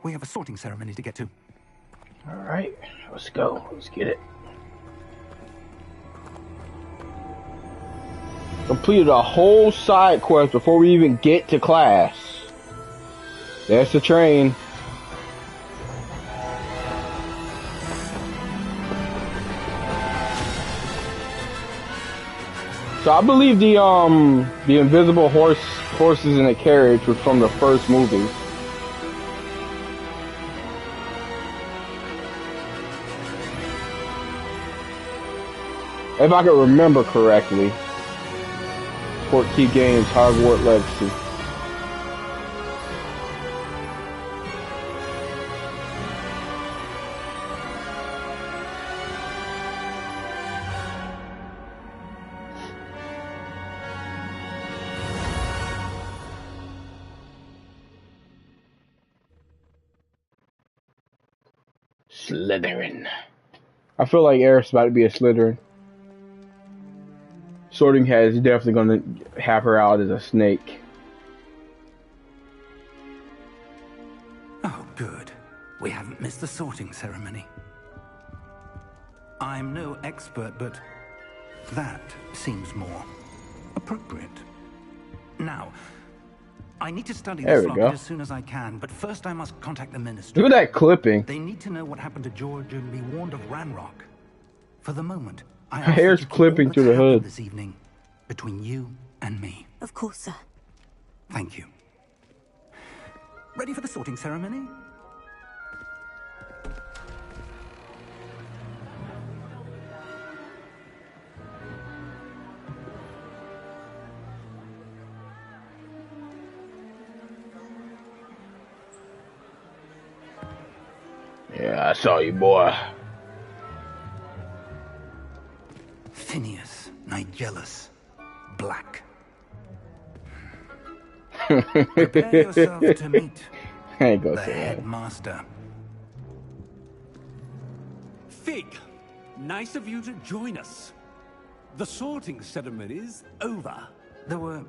We have a sorting ceremony to get to. Alright, let's go. Let's get it. Completed a whole side quest before we even get to class. There's the train. So I believe the invisible horses in the carriage was from the first movie. If I can remember correctly. Portkey Games, Hogwarts Legacy. Slytherin. I feel like Eric's about to be a Slytherin. Sorting Hat is definitely going to have her out as a snake. Oh, good. We haven't missed the sorting ceremony. I'm no expert, but that seems more appropriate. Now, I need to study this locket as soon as I can, but first I must contact the ministry. Look at that clipping. They need to know what happened to George and be warned of Ranrock. For the moment, her hair's clipping through the hood. This evening, between you and me. Of course, sir. Thank you. Ready for the sorting ceremony? Yeah, I saw you, boy. Phineas, Nigellus, Black. Prepare yourself to meet the headmaster. Fig, nice of you to join us. The sorting ceremony's over. There were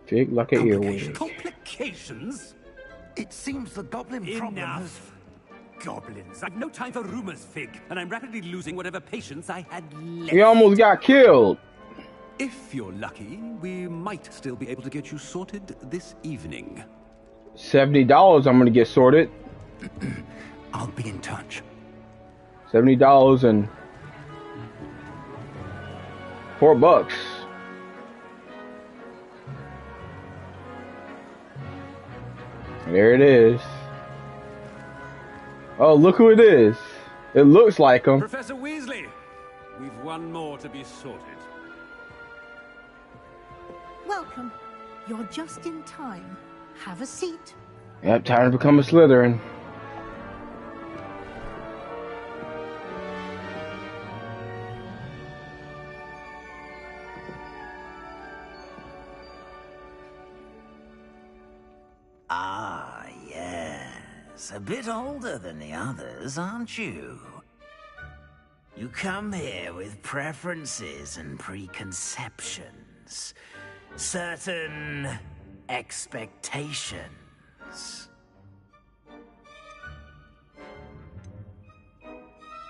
Fig like an earwig. Complications? It seems the goblin problem has... Goblins. I've no time for rumors, Fig, and I'm rapidly losing whatever patience I had left. He almost got killed. If you're lucky, we might still be able to get you sorted this evening. $70 I'm gonna get sorted. I'll be in touch. $70 and $4. There it is. Oh, look who it is. It looks like him. Professor Weasley, we've one more to be sorted. Welcome. You're just in time. Have a seat. Yep, time to become a Slytherin. Yes, a bit older than the others, aren't you? You come here with preferences and preconceptions. Certain expectations.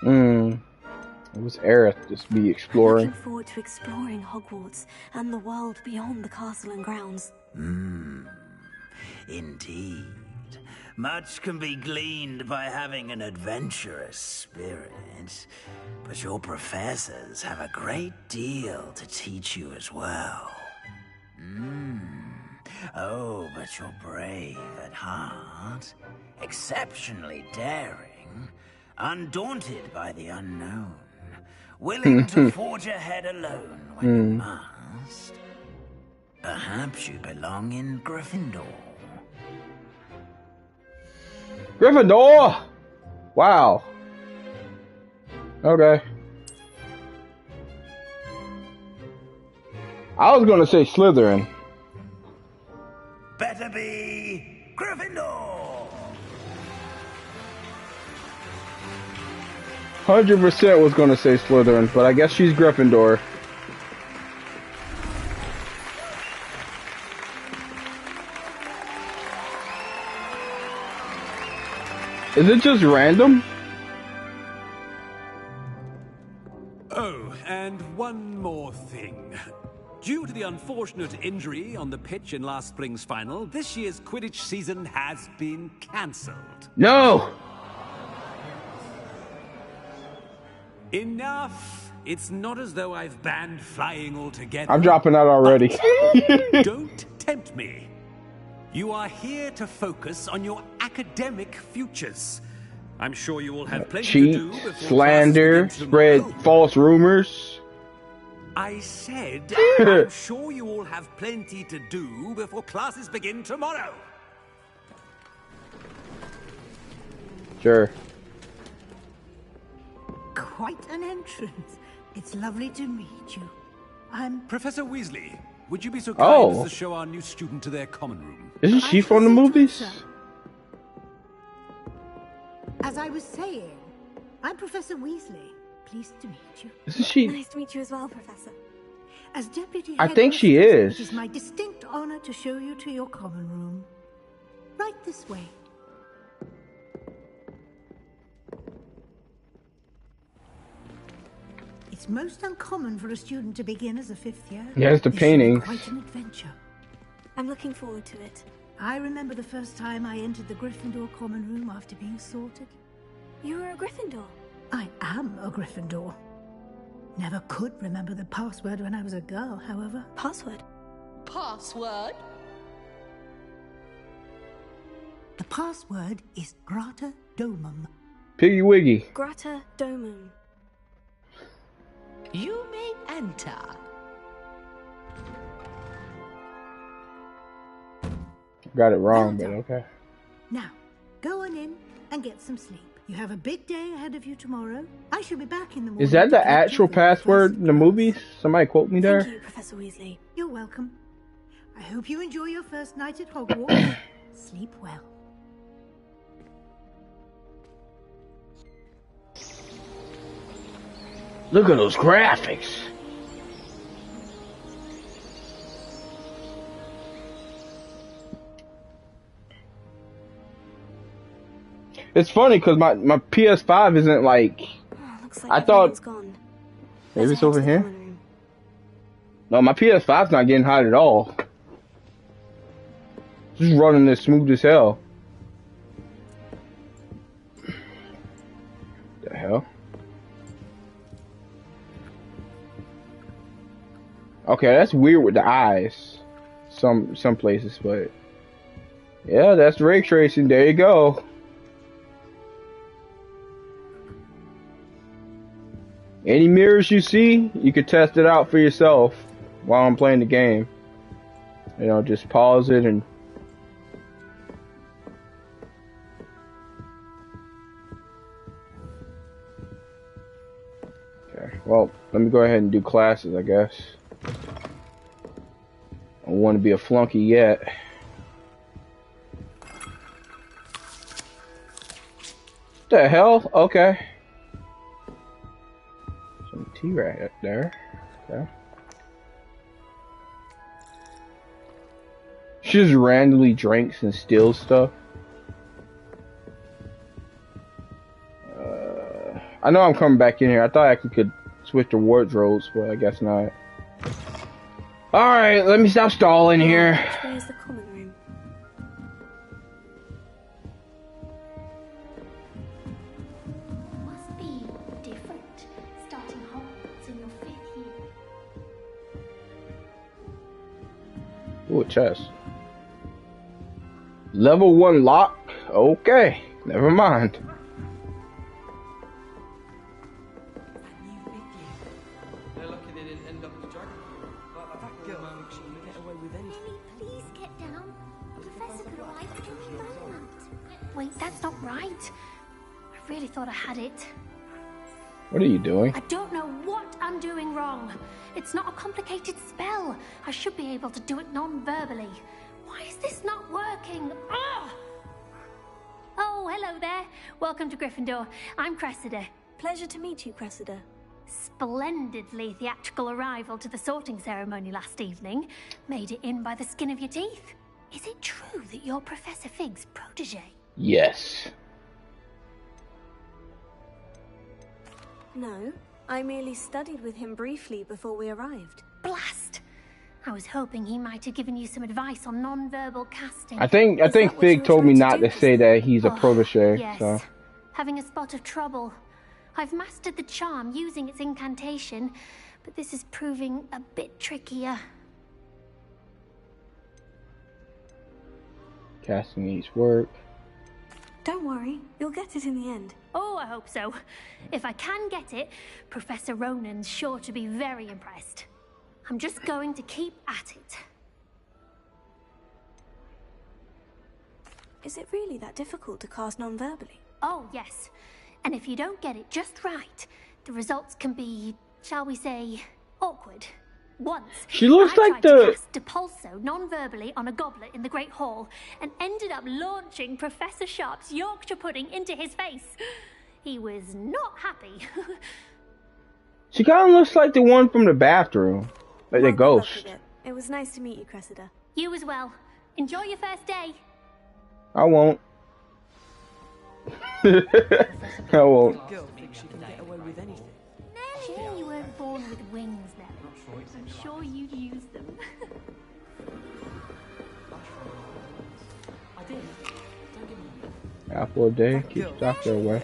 It was Aerith just be exploring. Looking forward to exploring Hogwarts and the world beyond the castle and grounds. Indeed. Much can be gleaned by having an adventurous spirit, but your professors have a great deal to teach you as well. Oh, but you're brave at heart, exceptionally daring, undaunted by the unknown, willing to forge ahead alone when you must. Perhaps you belong in Gryffindor. Gryffindor! Wow. Okay. I was gonna say Slytherin. Better be Gryffindor! 100% was gonna say Slytherin, but I guess she's Gryffindor. Is it just random? Oh, and one more thing. Due to the unfortunate injury on the pitch in last spring's final, this year's Quidditch season has been cancelled. No! Enough! It's not as though I've banned flying altogether. I'm dropping out already. Don't tempt me. You are here to focus on your academic futures. I'm sure you all have plenty Cheat, to do before slander, class begins spread tomorrow. false rumors. I said, I'm sure you all have plenty to do before classes begin tomorrow. Sure. Quite an entrance. It's lovely to meet you. I'm Professor Weasley, would you be so kind Oh. as to show our new student to their common room? Isn't she from the movies? As I was saying, I'm Professor Weasley. Pleased to meet you. Isn't she? Nice to meet you as well, Professor. As deputy I think she headmistress, is. It is my distinct honor to show you to your common room. Right this way. It's most uncommon for a student to begin as a fifth year. Yeah, it's the This should be paintings. quite an adventure. I'm looking forward to it. I remember the first time I entered the Gryffindor common room after being sorted. You were a Gryffindor. I am a Gryffindor. Never could remember the password when I was a girl, however. Password? Password? The password is Grata Domum. Piggy Wiggy. Grata Domum. You may enter. Got it wrong, Well but done. okay. Now, go on in and get some sleep. You have a big day ahead of you tomorrow. I shall be back in the morning. Is that to the collect you actual for password first in the class. movies? Somebody quote me there. Thank you, Professor Weasley. You're welcome. I hope you enjoy your first night at Hogwarts. Sleep well. Look at those graphics. It's funny because my PS5 isn't like. Oh, looks like I thought- everyone's gone. Maybe Let's it's head over to the here. common room. No, my PS5's not getting hot at all. Just running as smooth as hell. The hell? Okay, that's weird with the eyes. Some places, but yeah, that's ray tracing. There you go. Any mirrors you see, you can test it out for yourself while I'm playing the game. You know, just pause it and okay. Well, let me go ahead and do classes, I guess. I don't want to be a flunky yet. The hell? Okay. Some tea right up there. Okay. She just randomly drinks and steals stuff. I know I'm coming back in here. I thought I could switch to wardrobes, but I guess not. Alright, let me stop stalling here. Which way is the common room? Must be different, starting Hogwarts in your 5th year. Ooh, a chest. Level 1 lock? Okay, never mind. Wait, that's not right. I really thought I had it. What are you doing? I don't know what I'm doing wrong. It's not a complicated spell. I should be able to do it non-verbally. Why is this not working? Ugh! Oh, hello there. Welcome to Gryffindor. I'm Cressida. Pleasure to meet you, Cressida. Splendidly theatrical arrival to the sorting ceremony last evening. Made it in by the skin of your teeth. Is it true that you're Professor Fig's protege? Yes. No, I merely studied with him briefly before we arrived. Blast! I was hoping he might have given you some advice on non-verbal casting. I think Fig told me not to say that he's a protege. Yes. So. Having a spot of trouble. I've mastered the charm using its incantation, but this is proving a bit trickier. Casting needs work. Don't worry, you'll get it in the end. Oh, I hope so. If I can get it, Professor Ronan's sure to be very impressed. I'm just going to keep at it. Is it really that difficult to cast non-verbally? Oh, yes. And if you don't get it just right, the results can be, shall we say, awkward. Once, she looks I like tried the to cast Depulso non-verbally on a goblet in the Great Hall and ended up launching Professor Sharp's Yorkshire pudding into his face. He was not happy. She kind of looks like the one from the bathroom, like the ghost. It was nice to meet you, Cressida. You as well. Enjoy your first day. I won't. I won't. Girl thinks she can get away with anything. Sure you weren't born with wings, Nelly. I'm sure you'd use them. I did. Don't give me. Apple a day keeps doctor away.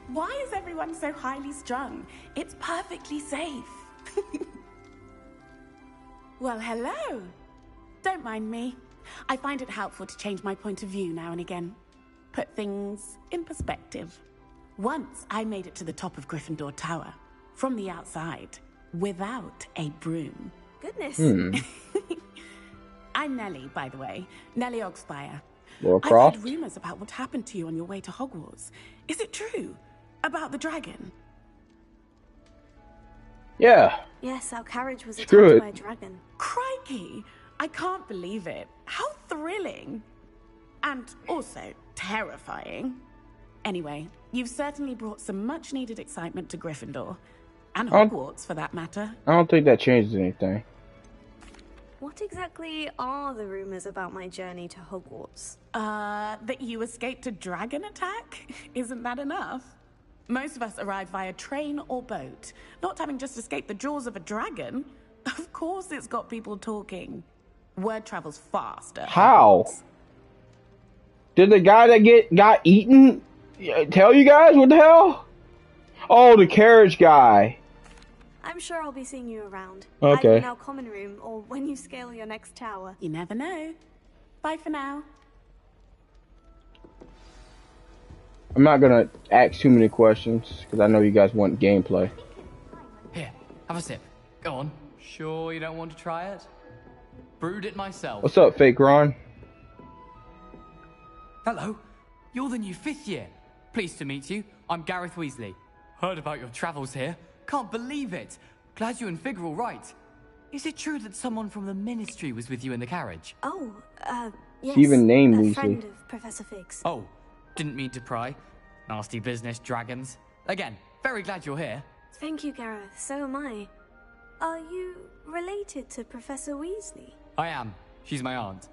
Why is everyone so highly strung? It's perfectly safe. Well, hello. Don't mind me. I find it helpful to change my point of view now and again. Put things in perspective. Once I made it to the top of Gryffindor Tower, from the outside, without a broom. Goodness. I'm Nellie, by the way. Nellie Oxfire. Laura I've Croft. heard rumors about what happened to you on your way to Hogwarts. Is it true? About the dragon? Yeah. Yes, our carriage was Screw attacked it. by a dragon. Crikey! I can't believe it. How thrilling. And also terrifying. Anyway, you've certainly brought some much-needed excitement to Gryffindor. And Hogwarts, for that matter. I don't think that changes anything. What exactly are the rumors about my journey to Hogwarts? That you escaped a dragon attack? Isn't that enough? Most of us arrive via train or boat. Not having just escaped the jaws of a dragon. Of course it's got people talking. Word travels faster. How? Did the guy that got eaten tell you guys what the hell? Oh, the carriage guy. I'm sure I'll be seeing you around. Okay. Either in our common room or when you scale your next tower. You never know. Bye for now. I'm not gonna ask too many questions because I know you guys want gameplay. Here, have a sip. Go on. Sure you don't want to try it? Brewed it myself. What's up, fake Ron? Hello. You're the new 5th year. Pleased to meet you. I'm Gareth Weasley. Heard about your travels here. Can't believe it. Glad you and Fig are all right. Is it true that someone from the Ministry was with you in the carriage? Oh, yes. She even named a Weasley. friend of Professor Fig's. Oh, Didn't mean to pry. Nasty business, dragons. Again, very glad you're here. Thank you, Gareth. So am I. Are you related to Professor Weasley? I am. She's my aunt.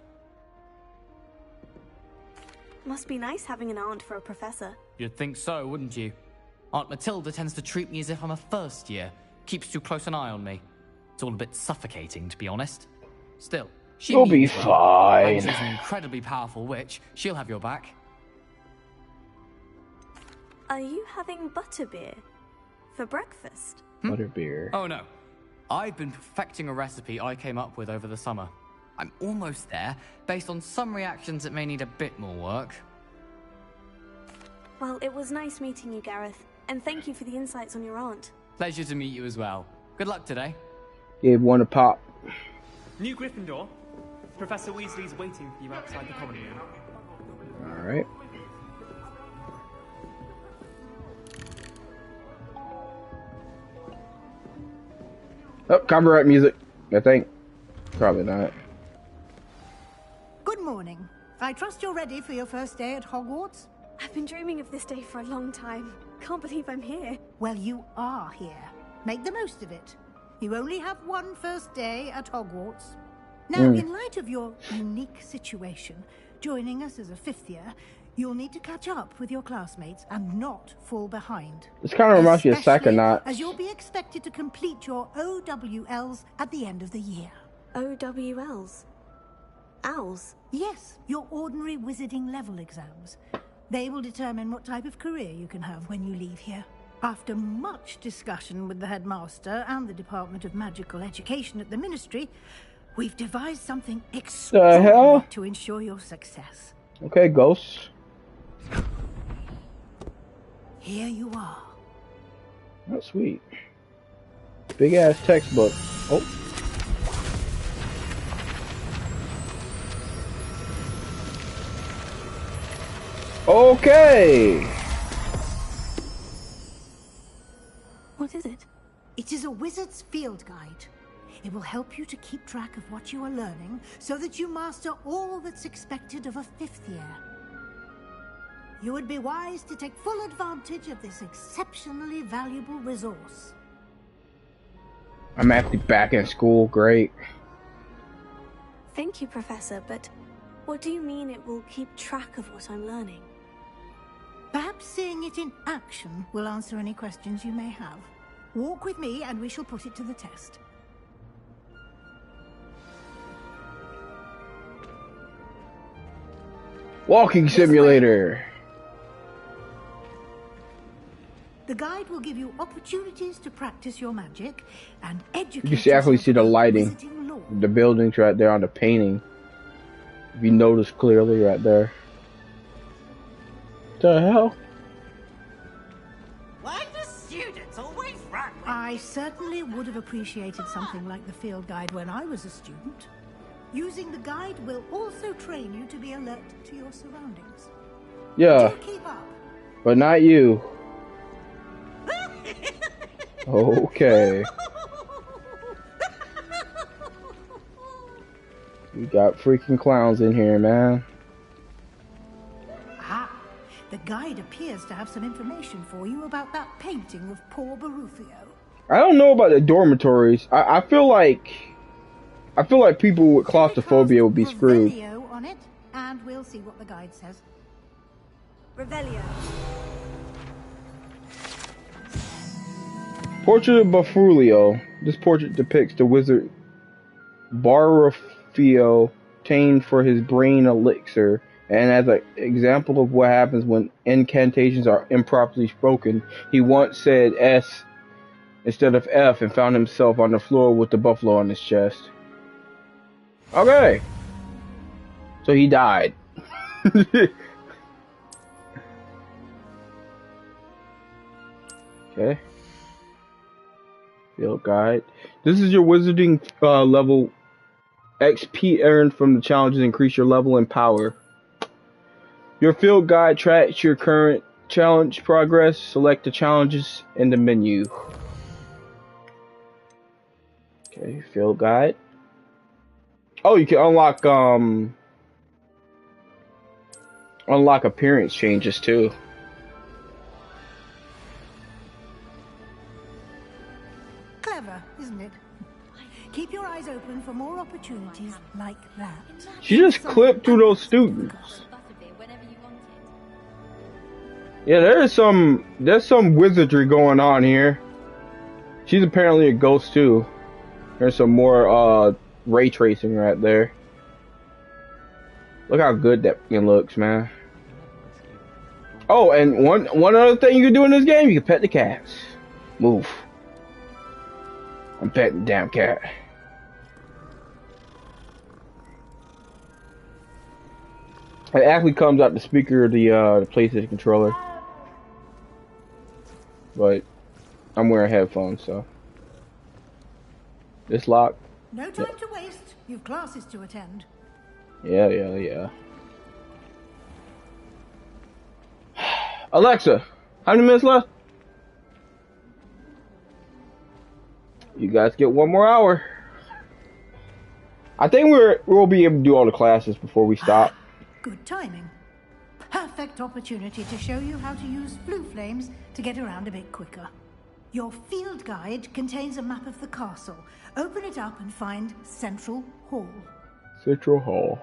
Must be nice having an aunt for a professor. You'd think so, wouldn't you? Aunt Matilda tends to treat me as if I'm a first year. Keeps too close an eye on me. It's all a bit suffocating, to be honest. Still, you'll be well. fine. She's an incredibly powerful witch. She'll have your back. Are you having butterbeer for breakfast? Butterbeer. Oh no. I've been perfecting a recipe I came up with over the summer. I'm almost there, based on some reactions that may need a bit more work. Well, it was nice meeting you, Gareth, and thank you for the insights on your aunt. Pleasure to meet you as well. Good luck today. Gave one a pop. New Gryffindor. Professor Weasley's waiting for you outside the common room. Alright. Oh, copyright music, I think. Probably not. Good morning. I trust you're ready for your first day at Hogwarts? I've been dreaming of this day for a long time. Can't believe I'm here. Well, you are here. Make the most of it. You only have one first day at Hogwarts. Now, in light of your unique situation, joining us as a fifth year, you'll need to catch up with your classmates and not fall behind. This kind of reminds me of Psychonauts. As you'll be expected to complete your OWLs at the end of the year. OWLs? Owls? Yes, your ordinary wizarding level exams. They will determine what type of career you can have when you leave here. After much discussion with the headmaster and the Department of Magical Education at the Ministry, we've devised something extraordinary to ensure your success. Okay, ghosts. Here you are. Oh, sweet. Big ass textbook. Oh. Okay. What is it? It is a wizard's field guide. It will help you to keep track of what you are learning so that you master all that's expected of a fifth year. You would be wise to take full advantage of this exceptionally valuable resource. I'm actually back in school. Great. Thank you, Professor, but what do you mean it will keep track of what I'm learning? Perhaps seeing it in action will answer any questions you may have. Walk with me and we shall put it to the test. Walking simulator. The guide will give you opportunities to practice your magic and educate You can actually see the lighting. The buildings right there on the painting. If you notice clearly right there. What the hell? Why do students always run? I certainly would have appreciated something like the field guide when I was a student. Using the guide will also train you to be alert to your surroundings. Yeah. Do keep up. But not you. Okay. We got freaking clowns in here, man. Ah, the guide appears to have some information for you about that painting of poor Baruffio. I don't know about the dormitories. I feel like people with claustrophobia would be screwed. Revelio on it, and we'll see what the guide says. Revelio. Portrait of Baffulio. This portrait depicts the wizard Baruffio obtained for his brain elixir, and as an example of what happens when incantations are improperly spoken, he once said S instead of F and found himself on the floor with the buffalo on his chest. Okay. So he died. Okay. Field guide. This is your wizarding level. XP earned from the challenges increase your level and power. Your field guide tracks your current challenge progress. Select the challenges in the menu. Okay, field guide. Oh, you can unlock unlock appearance changes too. Clever, isn't it? Keep your eyes open for more opportunities like that. She just clipped through those students. Yeah, there's some wizardry going on here. She's apparently a ghost too. There's some more ray tracing right there. Look how good that fucking looks, man. Oh, and one other thing you can do in this game, you can pet the cats. Move. I'm petting the damn cat. It actually comes out the speaker of the PlayStation controller. But I'm wearing headphones, so. This locked. No time to waste. You've classes to attend. Yeah. Alexa, how many minutes left? You guys get one more hour. I think we'll be able to do all the classes before we stop. Good timing. Perfect opportunity to show you how to use blue flames to get around a bit quicker. Your field guide contains a map of the castle. Open it up and find Central Hall. Central Hall.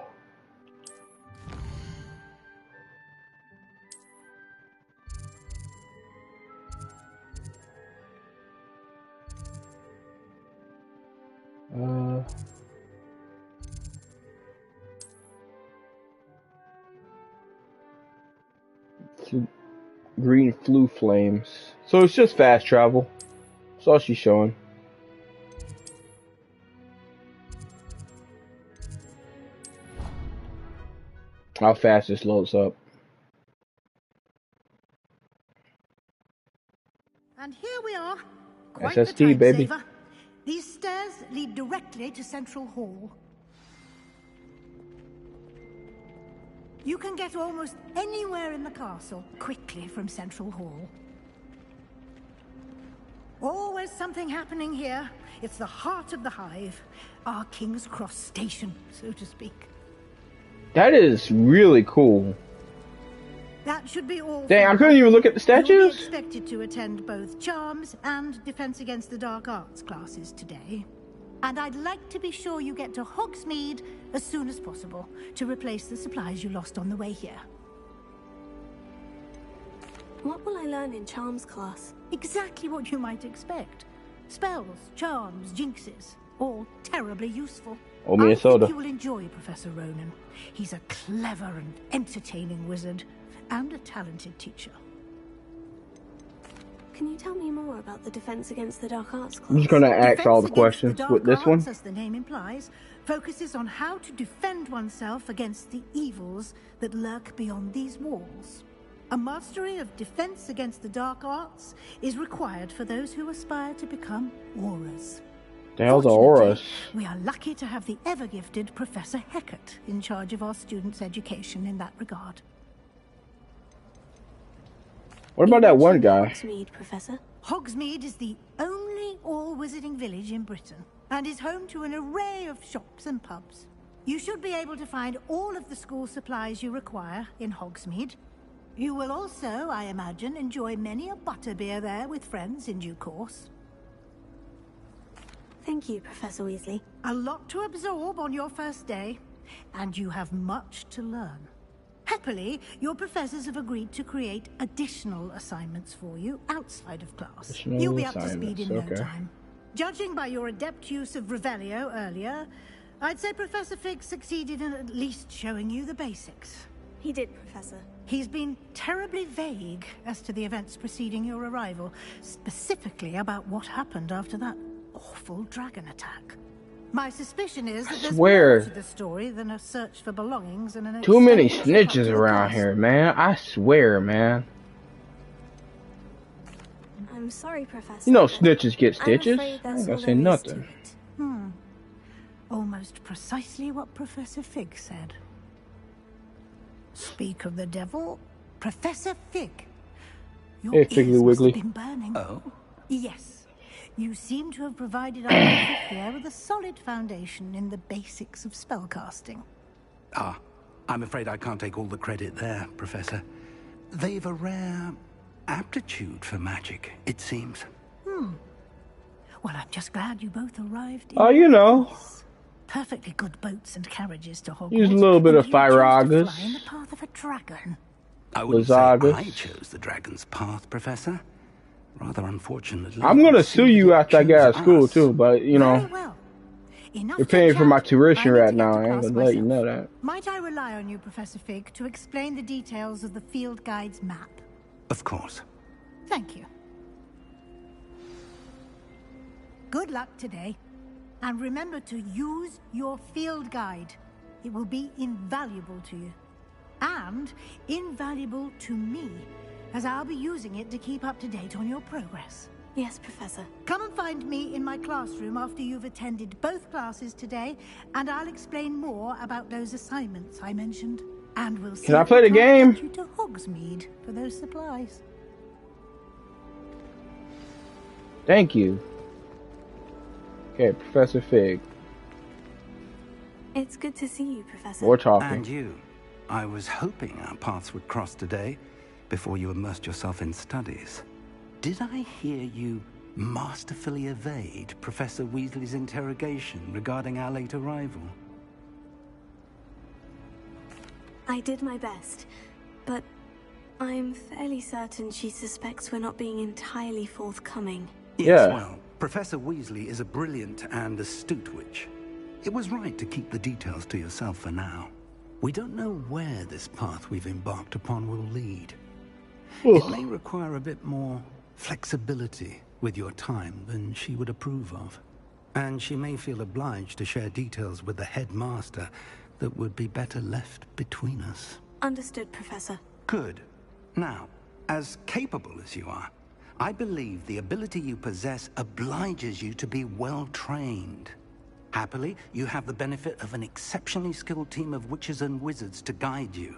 Green flu flames. So it's just fast travel. That's all she's showing. How fast this loads up. And here we are. Quite SSD, the time baby. saver. These stairs lead directly to Central Hall. You can get almost anywhere in the castle quickly from Central Hall. Always something happening here. It's the heart of the hive. Our King's Cross station, so to speak. That is really cool. That should be all. Dang, I couldn't even look at the You'll be statues. expected to attend both Charms and Defense Against the Dark Arts classes today. And I'd like to be sure you get to Hogsmeade as soon as possible to replace the supplies you lost on the way here. What will I learn in Charms class? Exactly what you might expect. Spells, charms, jinxes, all terribly useful. Oh, me a I soda. think you will enjoy Professor Ronan. He's a clever and entertaining wizard and a talented teacher. Can you tell me more about the Defense Against the Dark Arts class? I'm just gonna ask all the Defense questions Against the with Dark this one. Arts, as the name implies, focuses on how to defend oneself against the evils that lurk beyond these walls. A mastery of Defense Against the Dark Arts is required for those who aspire to become auras. The hell's the Fortunately, auras? We are lucky to have the ever-gifted Professor Hecat in charge of our students' education in that regard. What about that one guy? Hogsmeade, Professor. Hogsmeade is the only all-wizarding village in Britain and is home to an array of shops and pubs. You should be able to find all of the school supplies you require in Hogsmeade. You will also, I imagine, enjoy many a butterbeer there with friends in due course. Thank you, Professor Weasley. A lot to absorb on your first day, and you have much to learn. Happily, your professors have agreed to create additional assignments for you outside of class. Additional You'll be up to speed in assignments, no okay. time. Judging by your adept use of Revelio earlier, I'd say Professor Fig succeeded in at least showing you the basics. He did, Professor. He's been terribly vague as to the events preceding your arrival, specifically about what happened after that awful dragon attack. My suspicion is that there's swear. more to the story than a search for belongings and an Too many extended trip up to snitches the around castle. here, man. I swear, man. I'm sorry, Professor. You know snitches get I'm stitches. afraid I that's ain't all gonna say there is nothing. to it. Almost precisely what Professor Fig said. Speak of the devil, Professor Fig. Your Hey, Figgly ears must Wiggly. have been burning. Oh? Yes. You seem to have provided our fifth year with a solid foundation in the basics of spellcasting. Ah, I'm afraid I can't take all the credit there, Professor. They've a rare aptitude for magic, it seems. Well, I'm just glad you both arrived in Oh, you know. peace. Perfectly good boats and carriages to Hogwarts. Use a little bit of and you chose to Firagus. fly in the path of a dragon. I wouldn't say I Lazagus. chose the dragon's path, Professor. Rather unfortunately, I'm gonna it sue seemed you that it after I get out of chose school us. too, but you know, Very well. Enough you're paying for my chit-chat. tuition I need right to get now. to I ain't class gonna let you myself. know that. Might I rely on you, Professor Fig, to explain the details of the field guide's map? Of course. Thank you. Good luck today. And remember to use your field guide. It will be invaluable to you. And invaluable to me, as I'll be using it to keep up to date on your progress. Yes, Professor. Come and find me in my classroom after you've attended both classes today, and I'll explain more about those assignments I mentioned. And we'll see Can I if play we the can't game? get you to Hogsmeade for those supplies. Thank you. Okay, Professor Fig. It's good to see you, Professor. More talking. And you. I was hoping our paths would cross today before you immersed yourself in studies. Did I hear you masterfully evade Professor Weasley's interrogation regarding our late arrival? I did my best, but I'm fairly certain she suspects we're not being entirely forthcoming. Yes, Yeah. well, Professor Weasley is a brilliant and astute witch. It was right to keep the details to yourself for now. We don't know where this path we've embarked upon will lead. It may require a bit more flexibility with your time than she would approve of. And she may feel obliged to share details with the headmaster that would be better left between us. Understood, Professor. Good. Now, as capable as you are, I believe the ability you possess obliges you to be well trained. Happily, you have the benefit of an exceptionally skilled team of witches and wizards to guide you.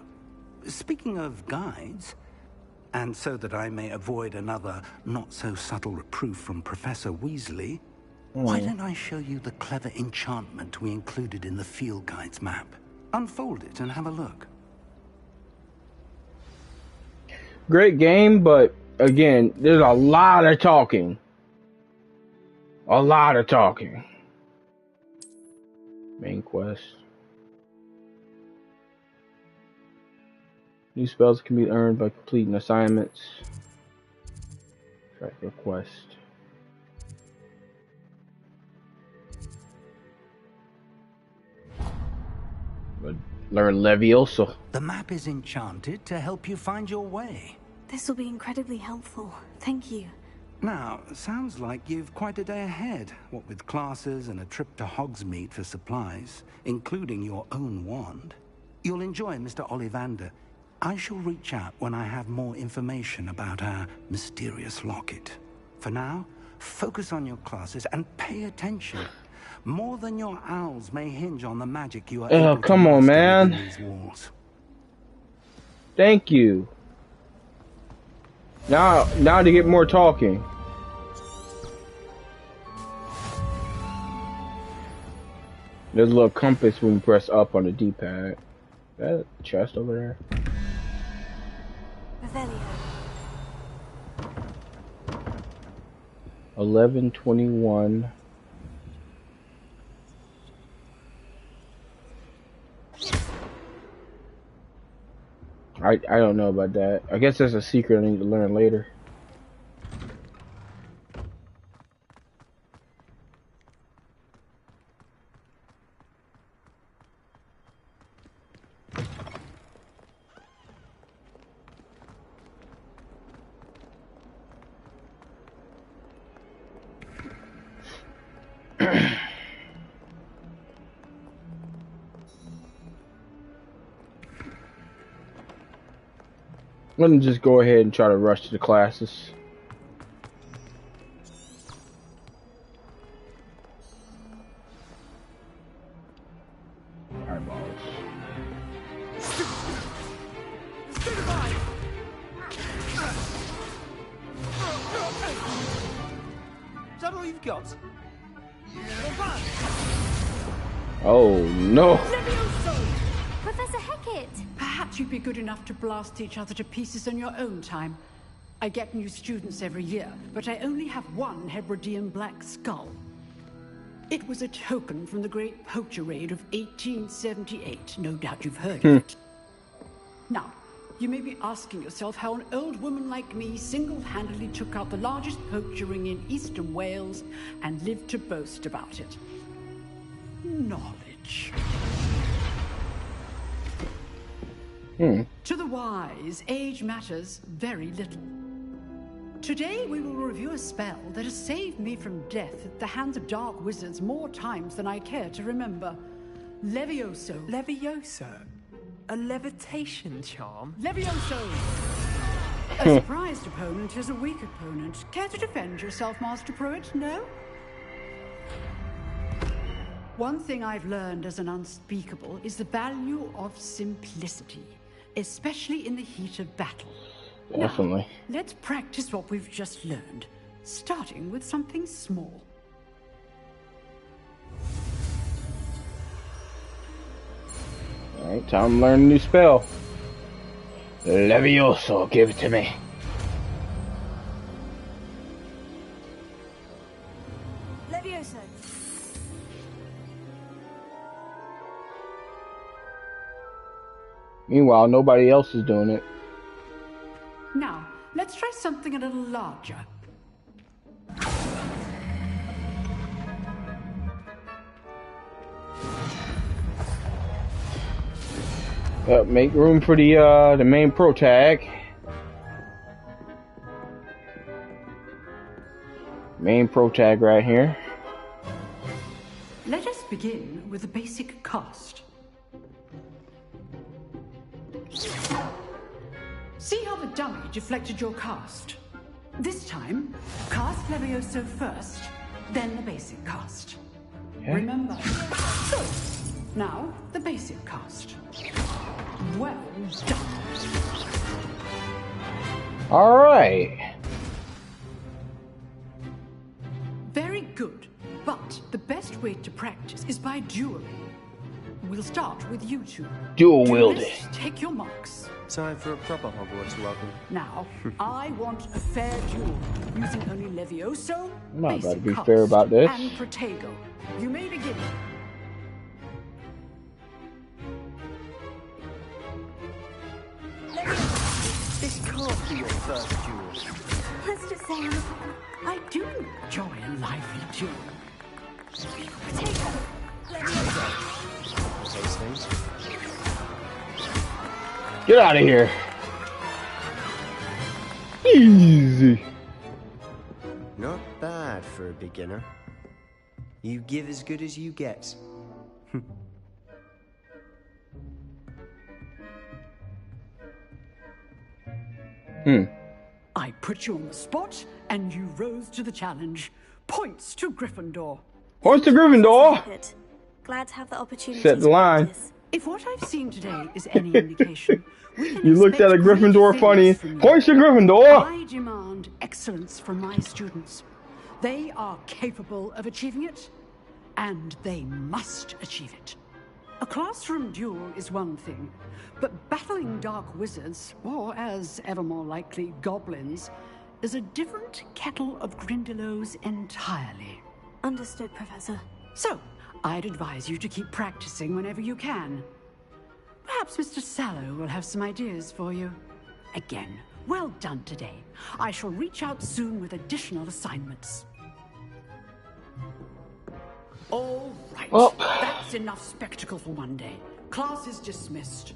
Speaking of guides, and so that I may avoid another not-so-subtle reproof from Professor Weasley, why don't I show you the clever enchantment we included in the field guide's map? Unfold it and have a look. Great game, but again, there's a lot of talking. A lot of talking. Main quest. New spells can be earned by completing assignments. Track your quest. Learn Levioso. The map is enchanted to help you find your way. This will be incredibly helpful. Thank you. Now, sounds like you've quite a day ahead, what with classes and a trip to Hogsmeade for supplies, including your own wand. You'll enjoy Mr. Ollivander. I shall reach out when I have more information about our mysterious locket. For now, focus on your classes and pay attention. More than your owls may hinge on the magic you are able to come on, master man. within these walls. Thank you. Now to get more talking. There's a little compass when we press up on the D-pad. Is that a chest over there? Revelio. 11:21. I don't know about that. I guess that's a secret I need to learn later. I'm gonna just go ahead and try to rush to the classes. Eyeballs. Is that all you've got? Oh no! Professor Heck it. Perhaps you'd be good enough to blast each other to pieces in your own time. I get new students every year, but I only have one Hebridean black skull. It was a token from the Great Poacher Raid of 1878. No doubt you've heard of it. Now, you may be asking yourself how an old woman like me single-handedly took out the largest poacher ring in eastern Wales and lived to boast about it. Knowledge. To the wise, age matters very little. Today we will review a spell that has saved me from death at the hands of dark wizards more times than I care to remember. Levioso. Levioso? A levitation charm? Levioso! A surprised opponent is a weak opponent. Care to defend yourself, Master Pruitt? No? One thing I've learned as an unspeakable is the value of simplicity, especially in the heat of battle. Definitely. Now, let's practice what we've just learned, starting with something small. Alright, time to learn a new spell. Levioso, give it to me. Levioso. Meanwhile, nobody else is doing it. Now, let's try something a little larger. Make room for the main pro tag. Main pro tag right here. Let us begin with the basic cast. See how the dummy deflected your cast? This time, cast Levioso first, then the basic cast. Okay. Remember. So, now, the basic cast. Well done. Alright. Very good. But the best way to practice is by dueling. We'll start with you two. Dual wielding. Duelists, take your marks. Time for a proper Hogwarts welcome. Now, I want a fair duel, using only Levioso, I'm not about to basic be cast, fair about this. and Protego. You may begin. This can't be your first duel. Let's just say I do enjoy a lively duel. Protego. Levioso. Those things. Get out of here. Easy. Not bad for a beginner. You give as good as you get. I put you on the spot, and you rose to the challenge. Points to Gryffindor. Points to Gryffindor. Glad to have the opportunity. Set the line. If what I've seen today is any indication, we can You looked at a expect Gryffindor great funny. things from you. Points to Gryffindor. I demand excellence from my students. They are capable of achieving it, and they must achieve it. A classroom duel is one thing, but battling dark wizards, or as ever more likely, goblins, is a different kettle of Grindylows entirely. Understood, Professor. So, I'd advise you to keep practicing whenever you can. Perhaps Mr. Sallow will have some ideas for you. Again, well done today. I shall reach out soon with additional assignments. All right. Well, that's enough spectacle for one day. Class is dismissed.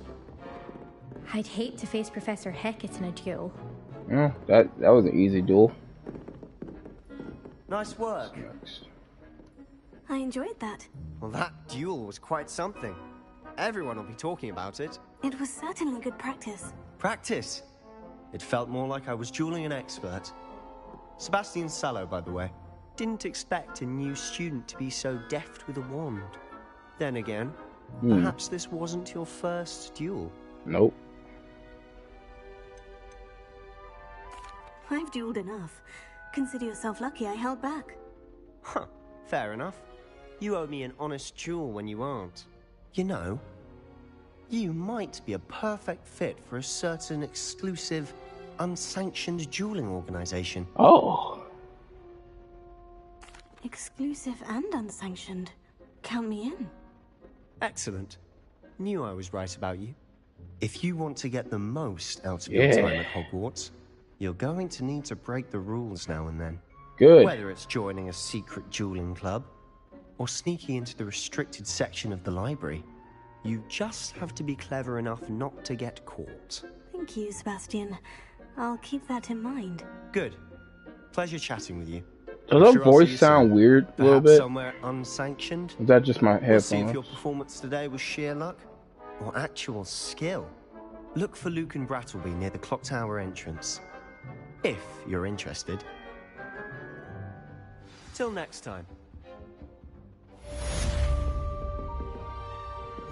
I'd hate to face Professor Hecat in a duel. Yeah, that was an easy duel. Nice work. I enjoyed that. Well, that duel was quite something. Everyone will be talking about it. It was certainly good practice. Practice? It felt more like I was dueling an expert. Sebastian Sallow, by the way. Didn't expect a new student to be so deft with a wand. Then again, perhaps this wasn't your first duel. Nope. I've dueled enough. Consider yourself lucky I held back. Huh, fair enough. You owe me an honest duel when you aren't. You know, You might be a perfect fit for a certain exclusive, unsanctioned dueling organization. Oh. Exclusive and unsanctioned. Count me in. Excellent. Knew I was right about you. If you want to get the most out of your time at Hogwarts, you're going to need to break the rules now and then. Good. Whether it's joining a secret dueling club or sneaking into the restricted section of the library, you just have to be clever enough not to get caught. Thank you, Sebastian. I'll keep that in mind. Good. Pleasure chatting with you. Does that voice sound weird a little bit? Somewhere unsanctioned? Is that just my headphones? We'll see if your performance today was sheer luck or actual skill. Look for Luke and Brattleby near the clock tower entrance. If you're interested. Till next time.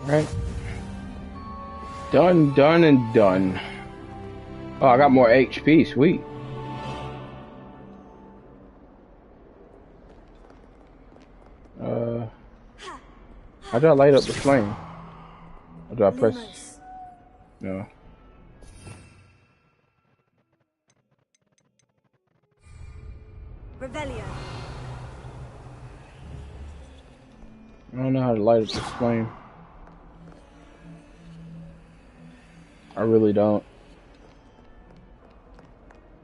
Right. Done, done, and done. Oh, I got more HP. Sweet. How do I light up the flame? Or do I press? No. Revelio. I don't know how to light up this flame. I really don't.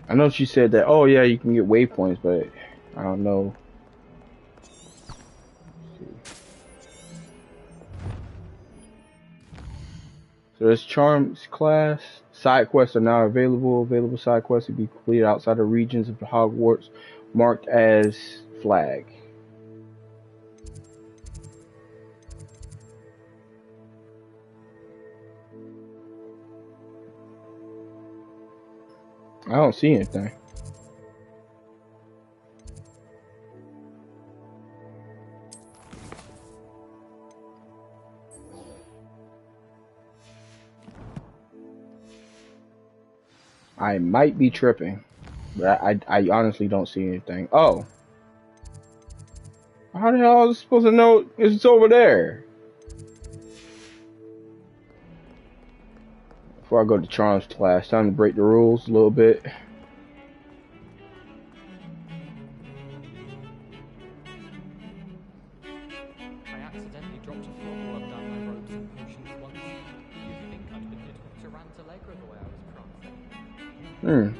I know she said that, oh yeah, you can get waypoints, but I don't know. So this Charms class, side quests are now available. Available side quests will be completed outside the regions of the Hogwarts marked as flag. I don't see anything. I might be tripping, but I honestly don't see anything. Oh. How the hell was I supposed to know it's over there? Before I go to Charms class, time to break the rules a little bit. I accidentally dropped a florworm down my robes and potions once. You'd think I'd been hit with Tarantallegra the way I was prancing.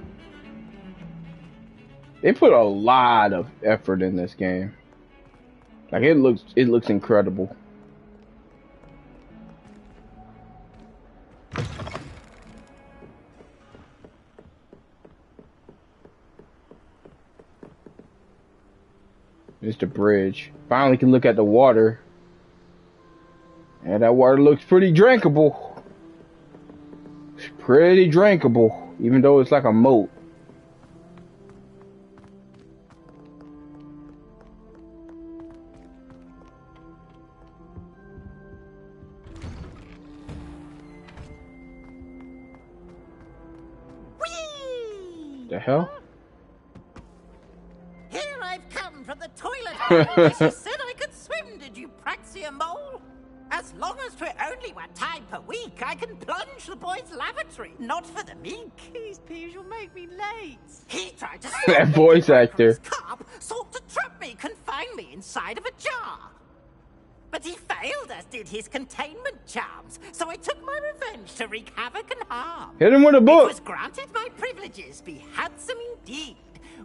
They put a lot of effort in this game. Like it looks incredible. It's the bridge. Finally can look at the water. And that water looks pretty drinkable. It's pretty drinkable, even though it's like a moat. The hell? Here I've come from the toilet. As you said I could swim, did you, Praxia Mole? As long as 'twere only 1 time per week, I can plunge the boy's lavatory, not for the meek. These peas will make me late. He tried to That voice actor. cup, sought to trap me, confine me inside of a jar. But he failed, as did his containment charms, so I took my revenge to wreak havoc and harm. Hit him with a book. It was granted my privileges be handsome indeed,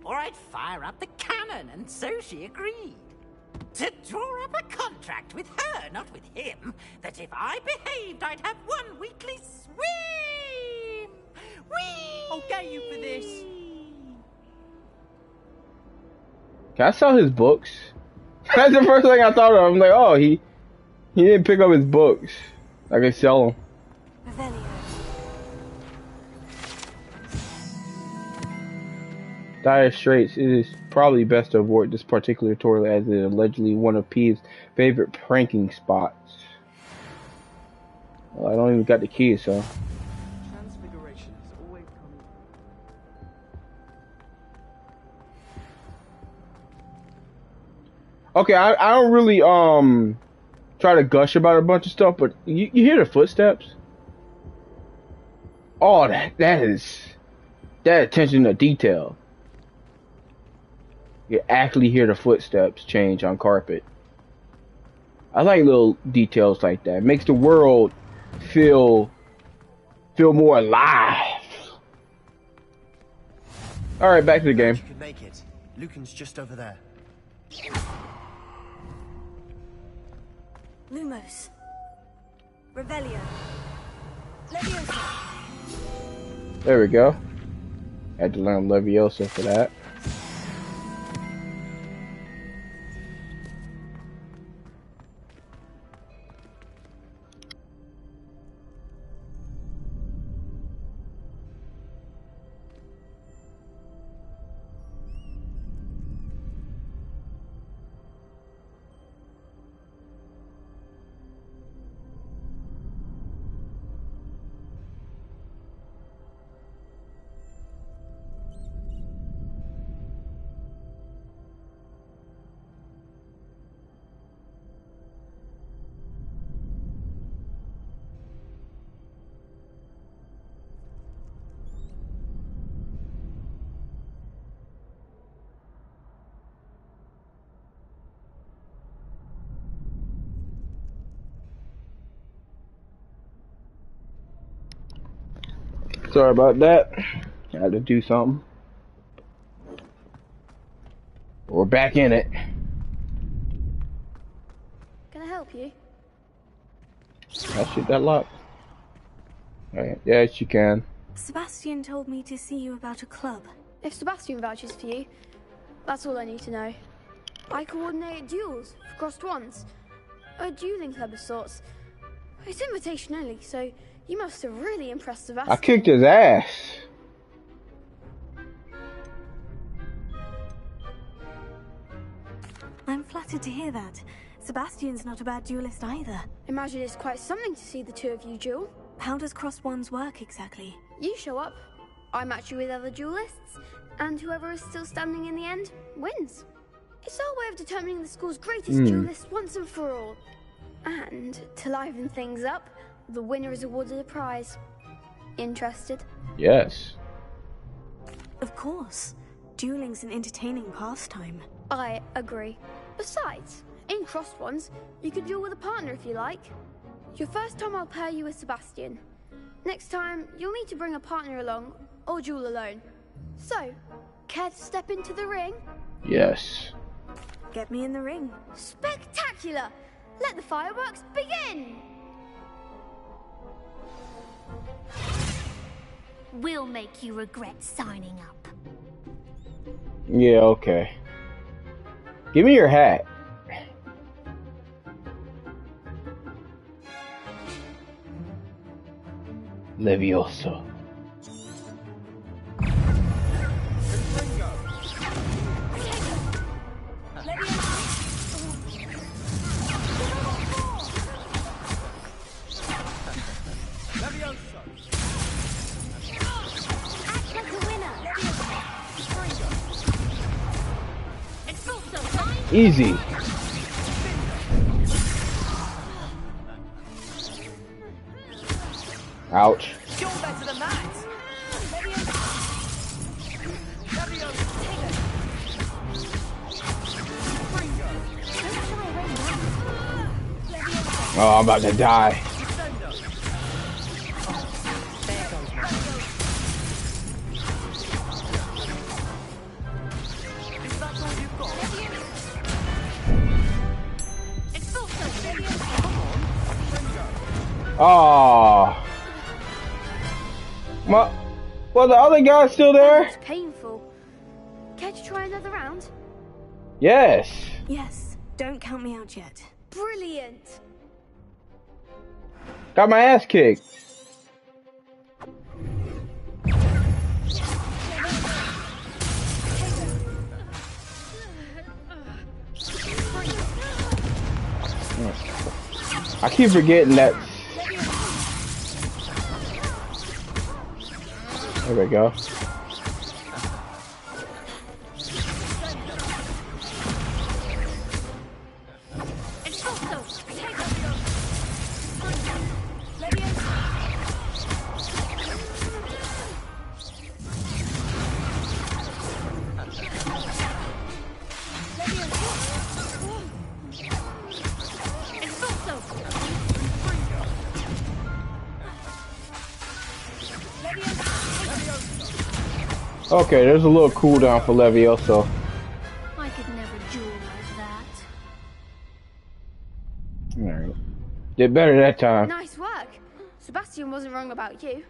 or I'd fire up the cannon, and so she agreed. To draw up a contract with her, not with him, that if I behaved, I'd have 1 weekly swim. Whee! I'll get you for this. Can I sell his books? That's the first thing I thought of. I'm like, oh, he didn't pick up his books. I can sell them. Dire Straits. It is probably best to avoid this particular toilet as it is allegedly one of P's favorite pranking spots. Well, I don't even got the key, so. Transfiguration has always come. Okay, I don't really try to gush about a bunch of stuff, but you hear the footsteps? Oh, that attention to detail. You actually hear the footsteps change on carpet. I like little details like that. It makes the world feel more alive. All right, back to the game. You can make it. Lucan's just over there. Lumos. Revelio. Leviosa. There we go. Had to learn Leviosa for that. Sorry about that. I had to do something. We're back in it. Can I help you? I shoot that lock. Alright, yes you can. Sebastian told me to see you about a club. If Sebastian vouches for you, that's all I need to know. I coordinate duels for crossed ones. A dueling club of sorts. It's invitation only, so you must have really impressed Sebastian. I kicked his ass. I'm flattered to hear that. Sebastian's not a bad duelist either. Imagine it's quite something to see the two of you duel. How does crossed ones work exactly? You show up, I match you with other duelists, and whoever is still standing in the end wins. It's our way of determining the school's greatest duelist once and for all. And to liven things up, the winner is awarded a prize. Interested? Yes. Of course. Dueling's an entertaining pastime. I agree. Besides, in crossed ones, you can duel with a partner if you like. Your first time I'll pair you with Sebastian. Next time, you'll need to bring a partner along, or duel alone. So, care to step into the ring? Yes. Get me in the ring. Spectacular! Let the fireworks begin! We'll make you regret signing up. Yeah, okay. Give me your hat. Leviosa. Easy. Ouch. You're better than that. Oh, I'm about to die. Oh. Well, the other guy's still there? It's painful. Care to try another round? Yes. Yes. Don't count me out yet. Brilliant. Got my ass kicked. I keep forgetting that. There we go. Okay, there's a little cooldown for Levioso. I could never duel like that. Alright. Did better that time. Nice work. Sebastian wasn't wrong about you.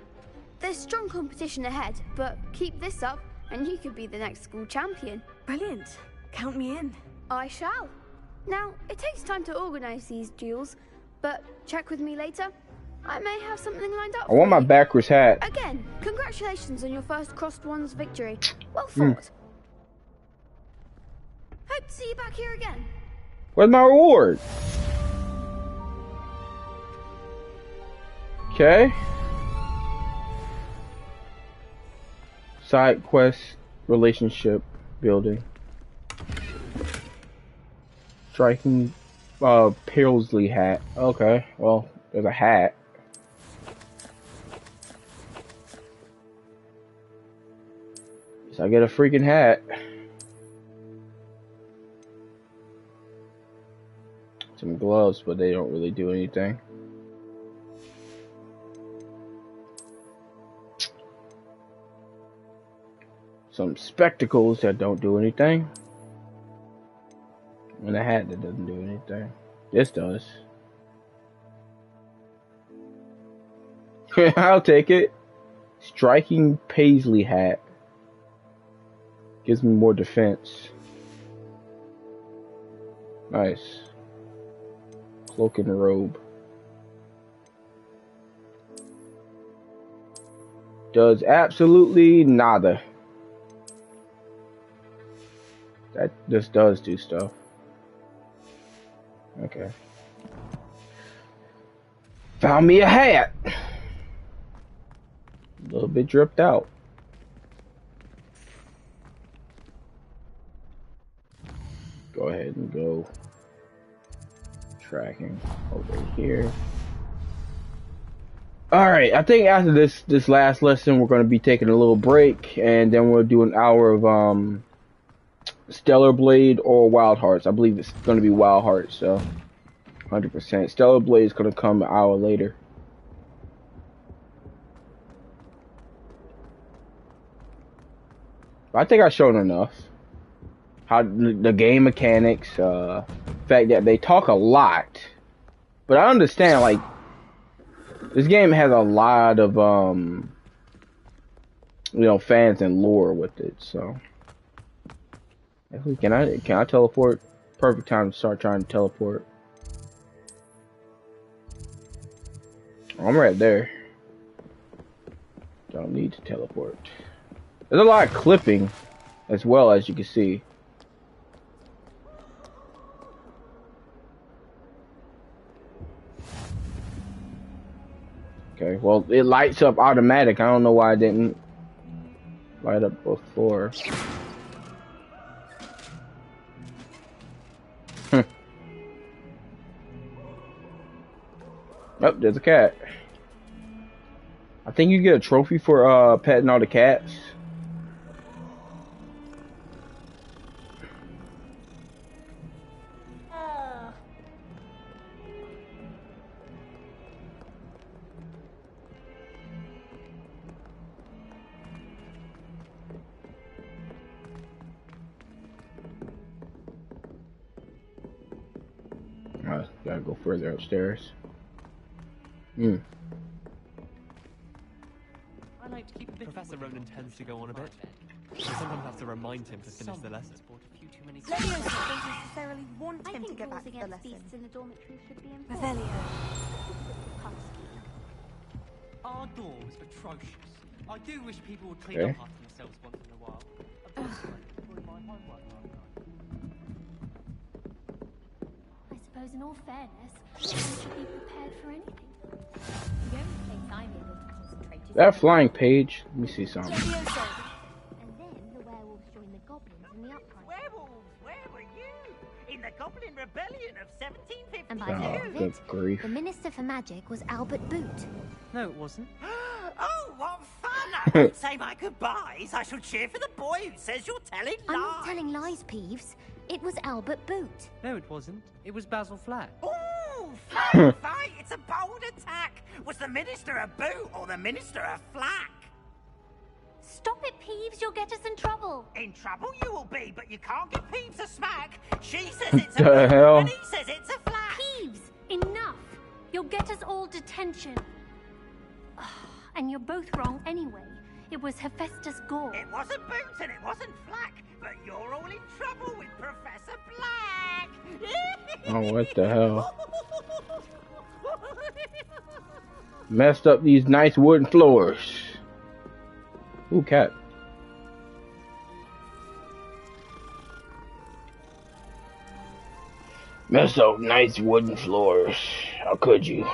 There's strong competition ahead, but keep this up and you could be the next school champion. Brilliant. Count me in. I shall. Now, it takes time to organize these duels, but check with me later. I may have something lined up. I want my backwards hat. Again, congratulations on your first Crossed Wands victory. Well fought. Hope to see you back here again. Where's my reward? Okay. Side quest, relationship building. Striking Paisley hat. Okay, well, there's a hat. So I get a freaking hat. Some gloves, but they don't really do anything. Some spectacles that don't do anything. And a hat that doesn't do anything. This does. I'll take it. Striking Paisley hat. Gives me more defense. Nice. Cloak and robe. Does absolutely nada. That just does do stuff. Okay. Found me a hat. A little bit dripped out. Go ahead and go tracking over here. Alright, I think after this last lesson we're gonna be taking a little break and then we'll do an hour of Stellar Blade or Wild Hearts. I believe it's gonna be Wild Hearts, so 100%. Stellar Blade is gonna come an hour later. I think I've shown enough. How the game mechanics, fact that they talk a lot, but I understand like this game has a lot of fans and lore with it. So can I teleport? Perfect time to start trying to teleport. I'm right there. Don't need to teleport. There's a lot of clipping as well, as you can see. Okay, well, it lights up automatic. I don't know why it didn't light up before. Oh, there's a cat. I think you get a trophy for petting all the cats. Gotta go further upstairs. I like to keep Professor Ronan tends to go on a bit. I sometimes have to remind him to finish the lesson. Leviosa don't necessarily want him to get back to the lesson. In the dormitory should be Revelio. Our door was atrocious. I do wish people would clean up after themselves once in a while. I suppose in all fairness, one should be prepared for anything. The only place I'm able to concentrate is That flying page. Let me see something. And then the werewolves joined the goblins in the uprising. Werewolves, where were you? In the Goblin Rebellion of 1750. And by the end of good it, grief. the Minister for Magic was Albert Boot. No, it wasn't. Oh, what fun! I won't say my goodbyes. I shall cheer for the boy who says you're telling lies. I'm not telling lies, Peeves. It was Albert Boot. No, it wasn't. It was Basil Flack. Ooh, fight, fight! It's a bold attack. Was the Minister a boot or the Minister a flack? Stop it, Peeves. Peeves, you'll get us in trouble. In trouble you will be, but you can't give Peeves a smack. She says it's a The boot, hell? and he says it's a flat. Peeves, enough. You'll get us all detention. And you're both wrong anyway. It was Hephaestus Gore. It wasn't Boots and it wasn't Flack, but you're all in trouble with Professor Black. Oh, what the hell? Messed up these nice wooden floors. Ooh, cat. Messed up nice wooden floors. How could you?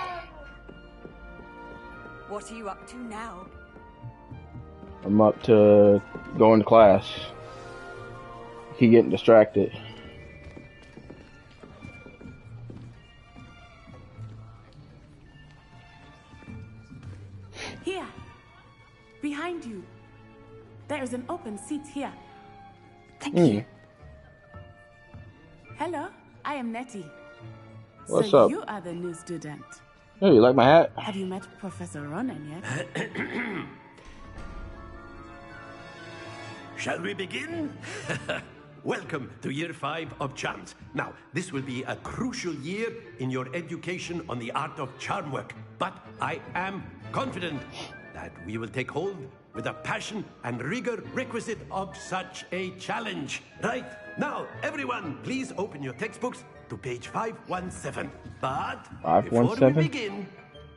What are you up to now? I'm up to going to class. Keep getting distracted. Here, behind you. There is an open seat here. Thank you. Hello, I am Nettie. What's so up? You are the new student. Hey, you like my hat? Have you met Professor Ronan yet? Shall we begin? Welcome to Year 5 of Charms. Now, this will be a crucial year in your education on the art of charm work. But I am confident that we will take hold with the passion and rigor requisite of such a challenge. Right, now, everyone, please open your textbooks to page 517. But before we begin,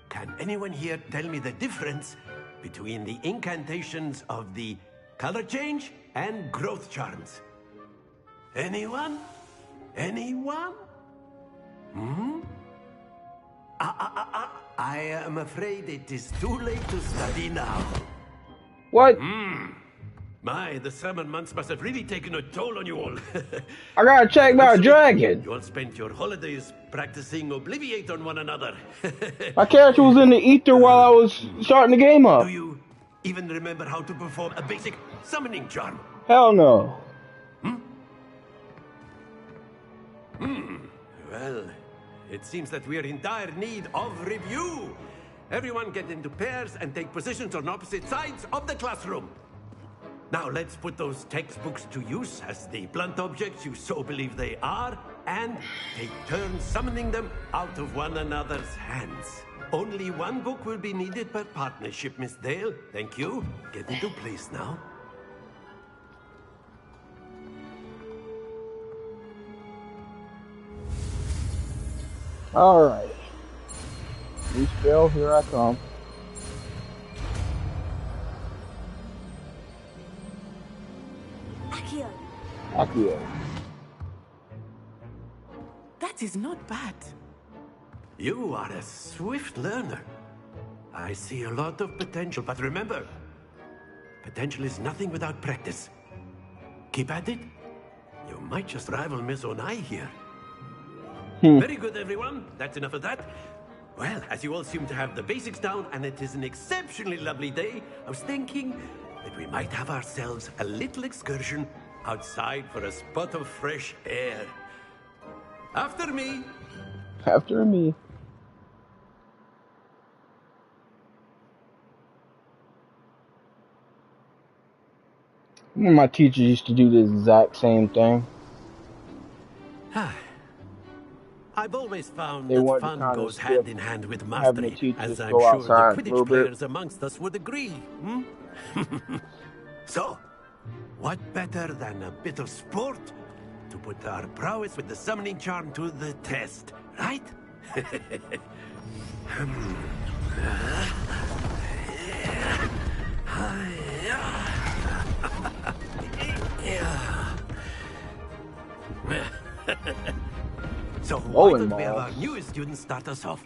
can anyone here tell me the difference between the incantations of the color change and growth charms? Anyone? Anyone? Hmm? I am afraid it is too late to study now. What? My, the summer months must have really taken a toll on you all. I gotta check my dragon. You all spent your holidays practicing Obliviate on one another. My character was in the ether while I was starting the game up. Do you even remember how to perform a basic summoning charm? Hell no. Well, it seems that we are in dire need of review. Everyone get into pairs and take positions on opposite sides of the classroom. Now let's put those textbooks to use as the blunt objects you so believe they are, and take turns summoning them out of one another's hands. Only one book will be needed per partnership, Miss Dale. Thank you. Get into place now. Alright. New spell, here I come. Accio. Accio. That is not bad. You are a swift learner. I see a lot of potential, but remember, potential is nothing without practice. Keep at it. You might just rival Miss Onai here. Very good, everyone. That's enough of that. Well, as you all seem to have the basics down, and it is an exceptionally lovely day, I was thinking that we might have ourselves a little excursion outside for a spot of fresh air. After me. After me. My teacher used to do the exact same thing. I've always found They that want to fun kind of goes skip hand in hand with having the mastery, teachers as I'm go sure outside the a little Quidditch bit. players amongst us would agree. So, what better than a bit of sport to put our prowess with the summoning charm to the test, right? So why don't we have our newest student start us off?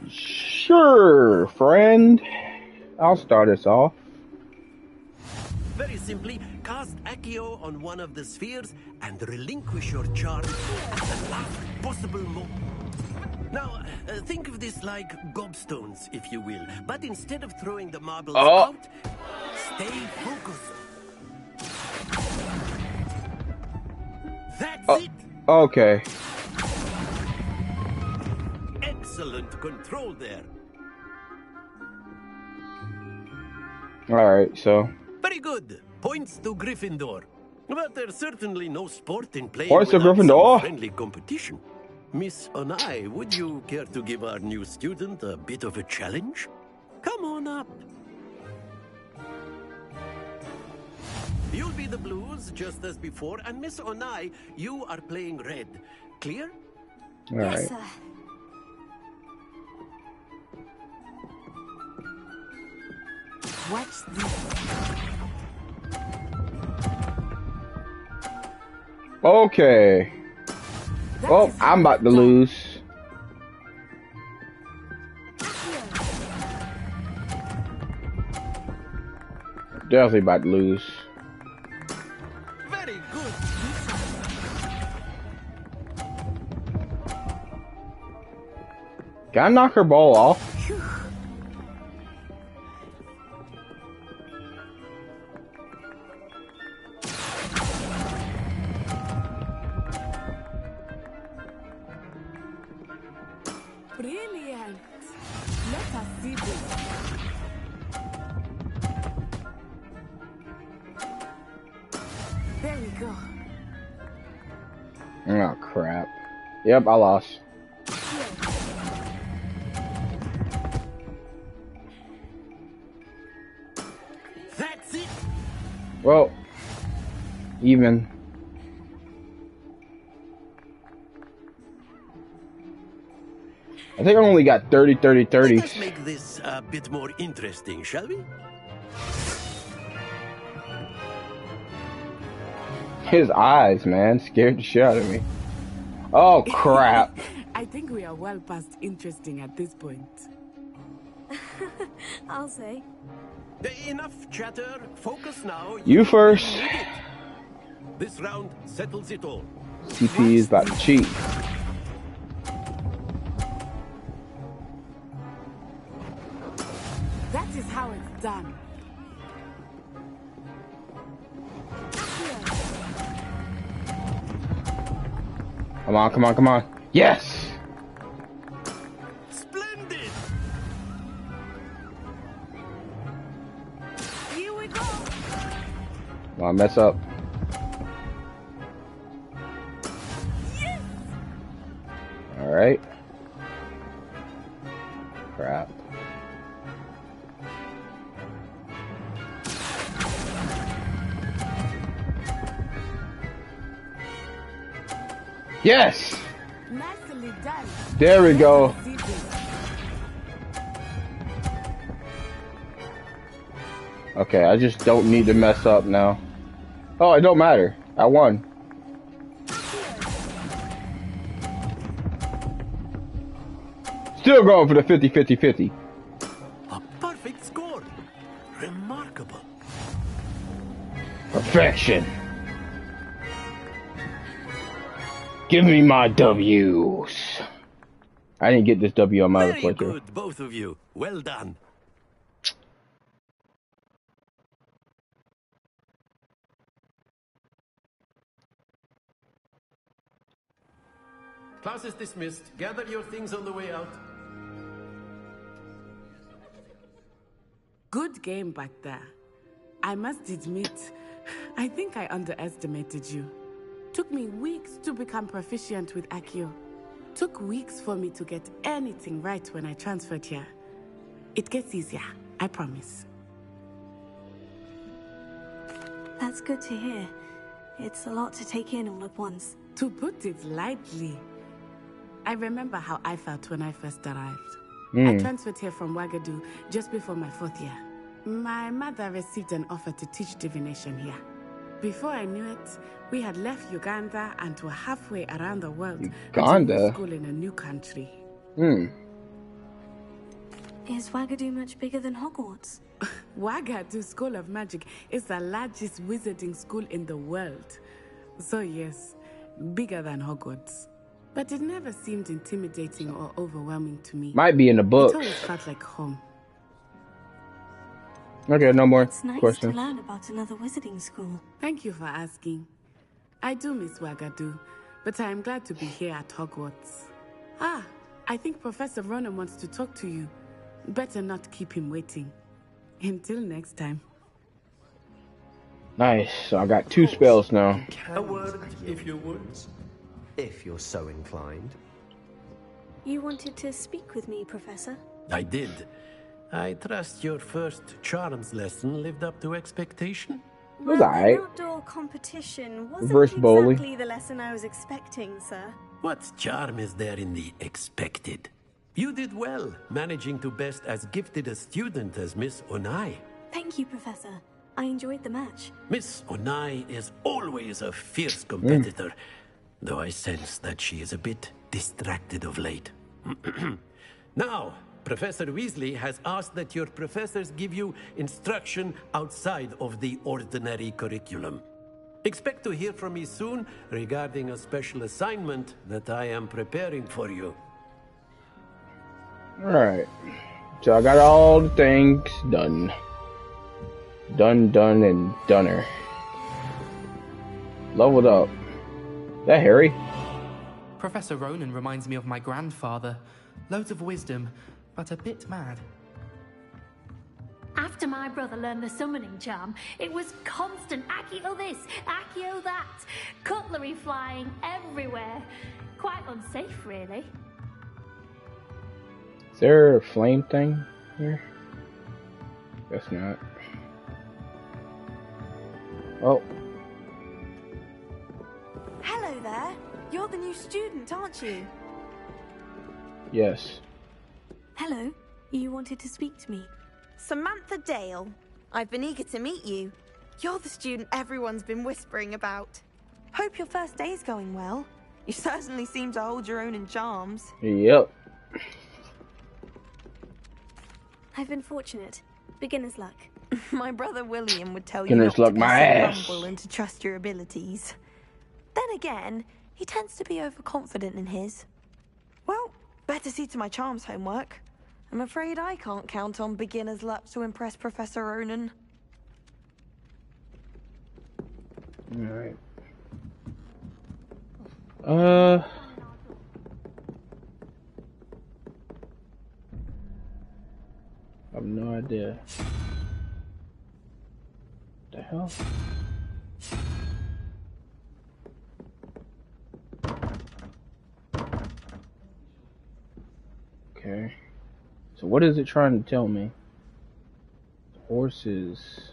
Sure, friend. I'll start us off. Very simply, cast Accio on one of the spheres and relinquish your charm at the last possible moment. Now, think of this like gobstones, if you will. But instead of throwing the marbles out, stay focused. That's it! Okay. Excellent control there. Alright, so. Very good. Points to Gryffindor. But there's certainly no sport in playing Points to without Gryffindor. some friendly competition. Miss Onai, would you care to give our new student a bit of a challenge? Come on up. You'll be the blues, just as before, and Miss Onai, you are playing red. Clear? All right. Yes, sir. Watch this. Okay. Oh, I'm about to lose. Definitely about to lose. Very good. Can I knock her ball off? Brilliant. Let us see this. There we go. Oh, crap. Yep, I lost. That's it. Well, even. I think I only got 30, 30, 30. Let's make this a bit more interesting, shall we? His eyes, man, scared the shit out of me. Oh, crap. I think we are well past interesting at this point. I'll say. Enough chatter. Focus now. You first. This round settles it all. CP is about to cheat. That is how it's done. Come on, come on, come on. Yes! Splendid! Here we go. Come on, mess up. Yes! Alright. Crap. Yes! Nicely done. There we go. Okay, I just don't need to mess up now. Oh, it don't matter. I won. Still going for the 50-50-50. A perfect score. Remarkable. Perfection. Give me my W's. I didn't get this W on my other Very playthrough. good, both of you. Well done. Class is dismissed. Gather your things on the way out. Good game back there. I must admit, I think I underestimated you. Took me weeks to become proficient with Accio. Took weeks for me to get anything right when I transferred here. It gets easier, I promise. That's good to hear. It's a lot to take in all at once. To put it lightly, I remember how I felt when I first arrived. I transferred here from Wagadu just before my 4th year. My mother received an offer to teach divination here. Before I knew it, we had left Uganda and were halfway around the world. Uganda? School in a new country. Is Wagadu much bigger than Hogwarts? Wagadu School of Magic is the largest wizarding school in the world. So yes, bigger than Hogwarts. But it never seemed intimidating or overwhelming to me. Might be in the books. It always felt like home. Okay, no more It's nice questions. to learn about another wizarding school. Thank you for asking. I do miss Wagadu, but I am glad to be here at Hogwarts. Ah, I think Professor Ronan wants to talk to you. Better not keep him waiting. Until next time. Nice. So I got 2 spells now. A word, if you would. If you're so inclined. You wanted to speak with me, Professor? I did. I trust your first charms lesson lived up to expectation. It was Well, alright. an outdoor competition wasn't Reverse bowling. exactly the lesson I was expecting, sir. What charm is there in the expected? You did well, managing to best as gifted a student as Miss Onai. Thank you, Professor. I enjoyed the match. Miss Onai is always a fierce competitor, though I sense that she is a bit distracted of late. Now, Professor Weasley has asked that your professors give you instruction outside of the ordinary curriculum. Expect to hear from me soon regarding a special assignment that I am preparing for you. Alright. So I got all the things done. Done, and doneer. Leveled up. Is that Harry? Professor Ronan reminds me of my grandfather. Loads of wisdom, but a bit mad. After my brother learned the summoning charm, it was constant Accio this, Accio that, cutlery flying everywhere. Quite unsafe, really. Is there a flame thing here? Guess not. Oh. Hello there. You're the new student, aren't you? Yes. Hello. You wanted to speak to me. Samantha Dale. I've been eager to meet you. You're the student everyone's been whispering about. Hope your first day's going well. You certainly seem to hold your own in charms. Yep. I've been fortunate. Beginner's luck. My brother William would tell you Beginner's not luck to be my so ass. humble and to trust your abilities. Then again, he tends to be overconfident in his. Well, better see to my charms homework. I'm afraid I can't count on beginner's luck to impress Professor Ronan. Alright. I have no idea. What the hell? Okay. So what is it trying to tell me? Horses.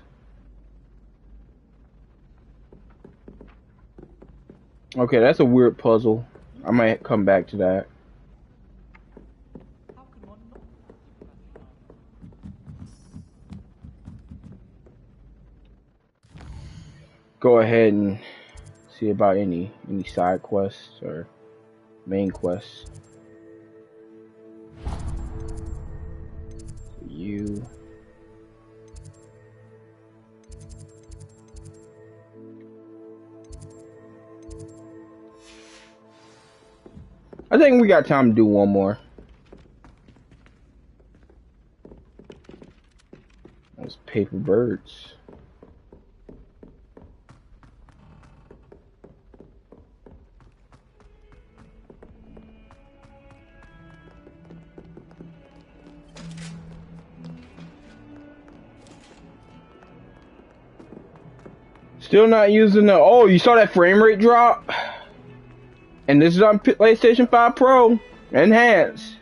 Okay, that's a weird puzzle. I might come back to that. Go ahead and see about any side quests or main quests. You. I think we got time to do one more. Those paper birds. Still not using the... Oh, you saw that frame rate drop? And this is on PlayStation 5 Pro. Enhanced.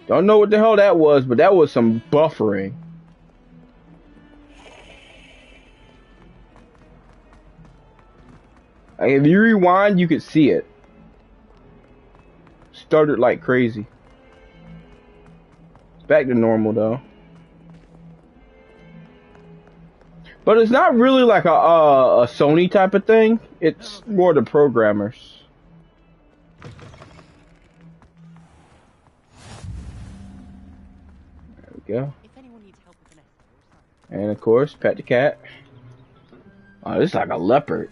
Don't know what the hell that was, but that was some buffering. Like, if you rewind, you could see it. Started like crazy. It's back to normal, though. But it's not really like a Sony type of thing. It's more the programmers. There we go. And of course, pet the cat. Oh, this is like a leopard.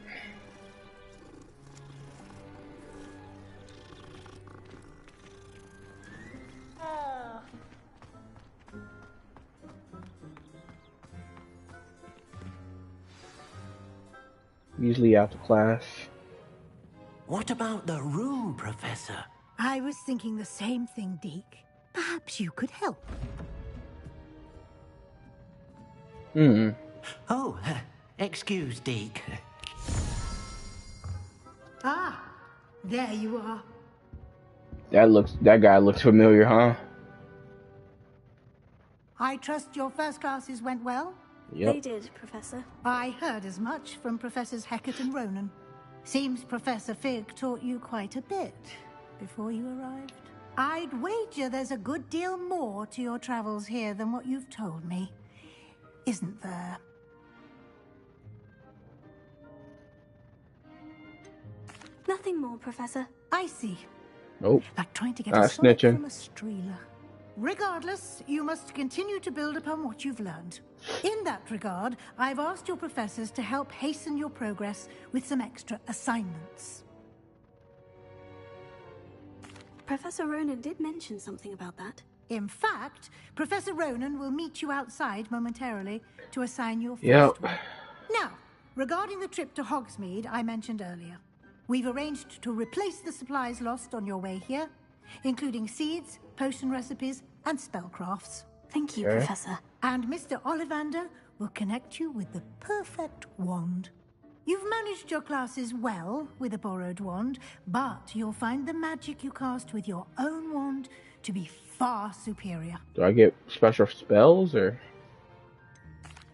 Usually after class. What about the room, Professor? I was thinking the same thing, Deke. Perhaps you could help. Hmm. Oh, excuse, Deke. Ah, there you are. That guy looks familiar, huh? I trust your first classes went well? Yep. They did, Professor. I heard as much from Professors Hecat and Ronan. Seems Professor Fig taught you quite a bit before you arrived. I'd wager there's a good deal more to your travels here than what you've told me. Isn't there? Nothing more, Professor. I see. Nope. Like trying to get Not a sonic snitching. from a streeler. Regardless, you must continue to build upon what you've learned. In that regard, I've asked your professors to help hasten your progress with some extra assignments. Professor Ronan did mention something about that. In fact, Professor Ronan will meet you outside momentarily to assign your first one. Now, regarding the trip to Hogsmeade I mentioned earlier, we've arranged to replace the supplies lost on your way here, including seeds, potion recipes, and spellcrafts. Thank you, Professor. And Mr. Ollivander will connect you with the perfect wand. You've managed your classes well with a borrowed wand, but you'll find the magic you cast with your own wand to be far superior. Do I get special spells or?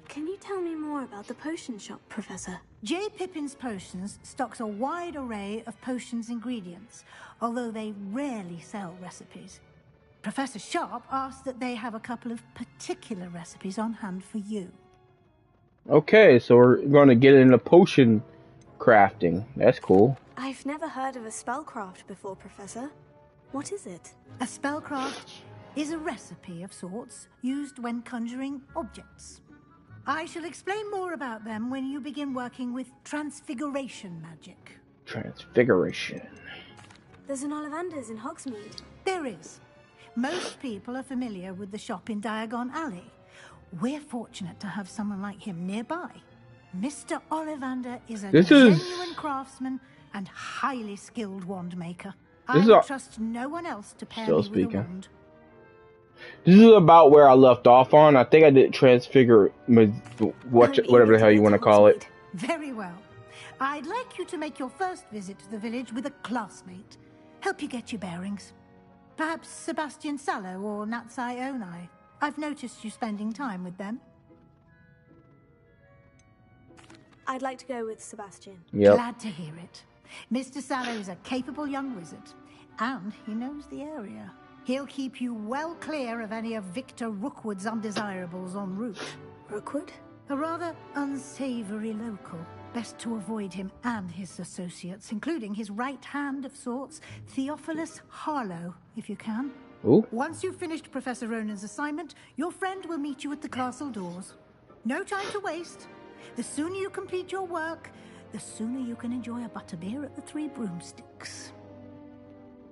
Can you tell me more about the potion shop, Professor? J. Pippin's Potions stocks a wide array of potions ingredients, although they rarely sell recipes. Professor Sharp asked that they have a couple of particular recipes on hand for you. Okay, so we're going to get into potion crafting. That's cool. I've never heard of a spellcraft before, Professor. What is it? A spellcraft is a recipe of sorts used when conjuring objects. I shall explain more about them when you begin working with transfiguration magic. Transfiguration. There's an Ollivander's in Hogsmeade. There is. Most people are familiar with the shop in Diagon Alley. We're fortunate to have someone like him nearby. Mr. Ollivander is a genuine craftsman and highly skilled wand maker. I would trust no one else to pair me with a wand. This is about where I left off on. I think I did transfigure, whatever the hell you want to call it. Very well. I'd like you to make your first visit to the village with a classmate. Help you get your bearings. Perhaps Sebastian Sallow or Natsai Onai. I've noticed you spending time with them. I'd like to go with Sebastian. Yep. Glad to hear it. Mr. Sallow is a capable young wizard, and he knows the area. He'll keep you well clear of any of Victor Rookwood's undesirables en route. Rookwood? A rather unsavory local. Best to avoid him and his associates, including his right hand of sorts, Theophilus Harlow, if you can. Ooh. Once you've finished Professor Ronan's assignment, your friend will meet you at the castle doors. No time to waste. The sooner you complete your work, the sooner you can enjoy a butterbeer at the Three Broomsticks.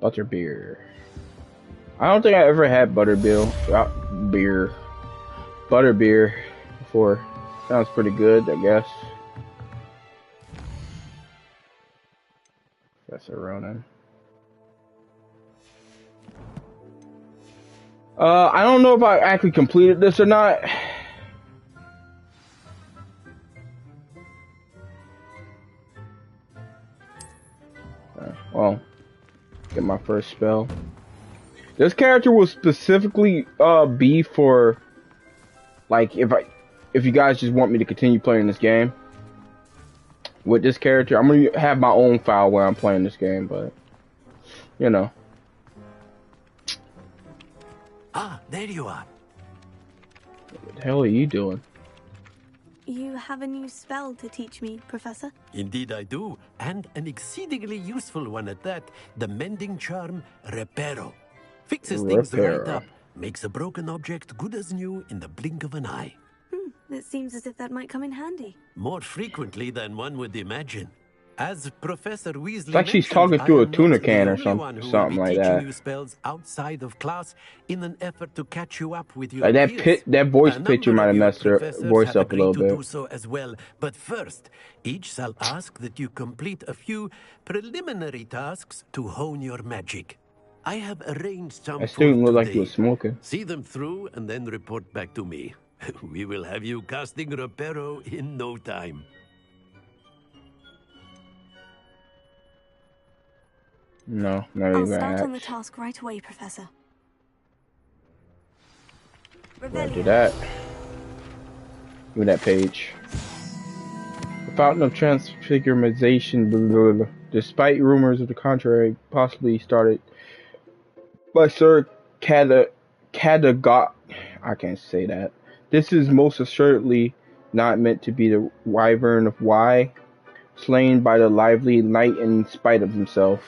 Butterbeer. I don't think I ever had butterbeer before. Sounds pretty good, I guess. Professor Ronan. I don't know if I actually completed this or not. Well, get my first spell. This character will specifically be for, like, if you guys just want me to continue playing this game with this character. I'm gonna have my own file where I'm playing this game, but you know. Ah, there you are. What the hell are you doing? You have a new spell to teach me, Professor? Indeed I do, and an exceedingly useful one at that. The mending charm, Reparo. Fixes things right up, makes a broken object good as new in the blink of an eye. It seems as if that might come in handy. More frequently than one would imagine. As Professor Weasley It's like she's talking through a tuna can or something like that. You spells outside of class in an effort to catch you up with your Like that voice picture might have messed her voice up a little bit. do so as well. But first, each shall ask that you complete a few preliminary tasks to hone your magic. I have arranged some That student for looked like he today. was smoking. See them through and then report back to me. We will have you casting Reparo in no time. No, not I'll even start on the act. task right away, Professor. After that, give me that page. The Fountain of Transfiguration, blah, blah, blah, despite rumors of the contrary, possibly started by Sir Cadagot. I can't say that. This is most assuredly not meant to be the Wyvern of Y, slain by the lively knight in spite of himself.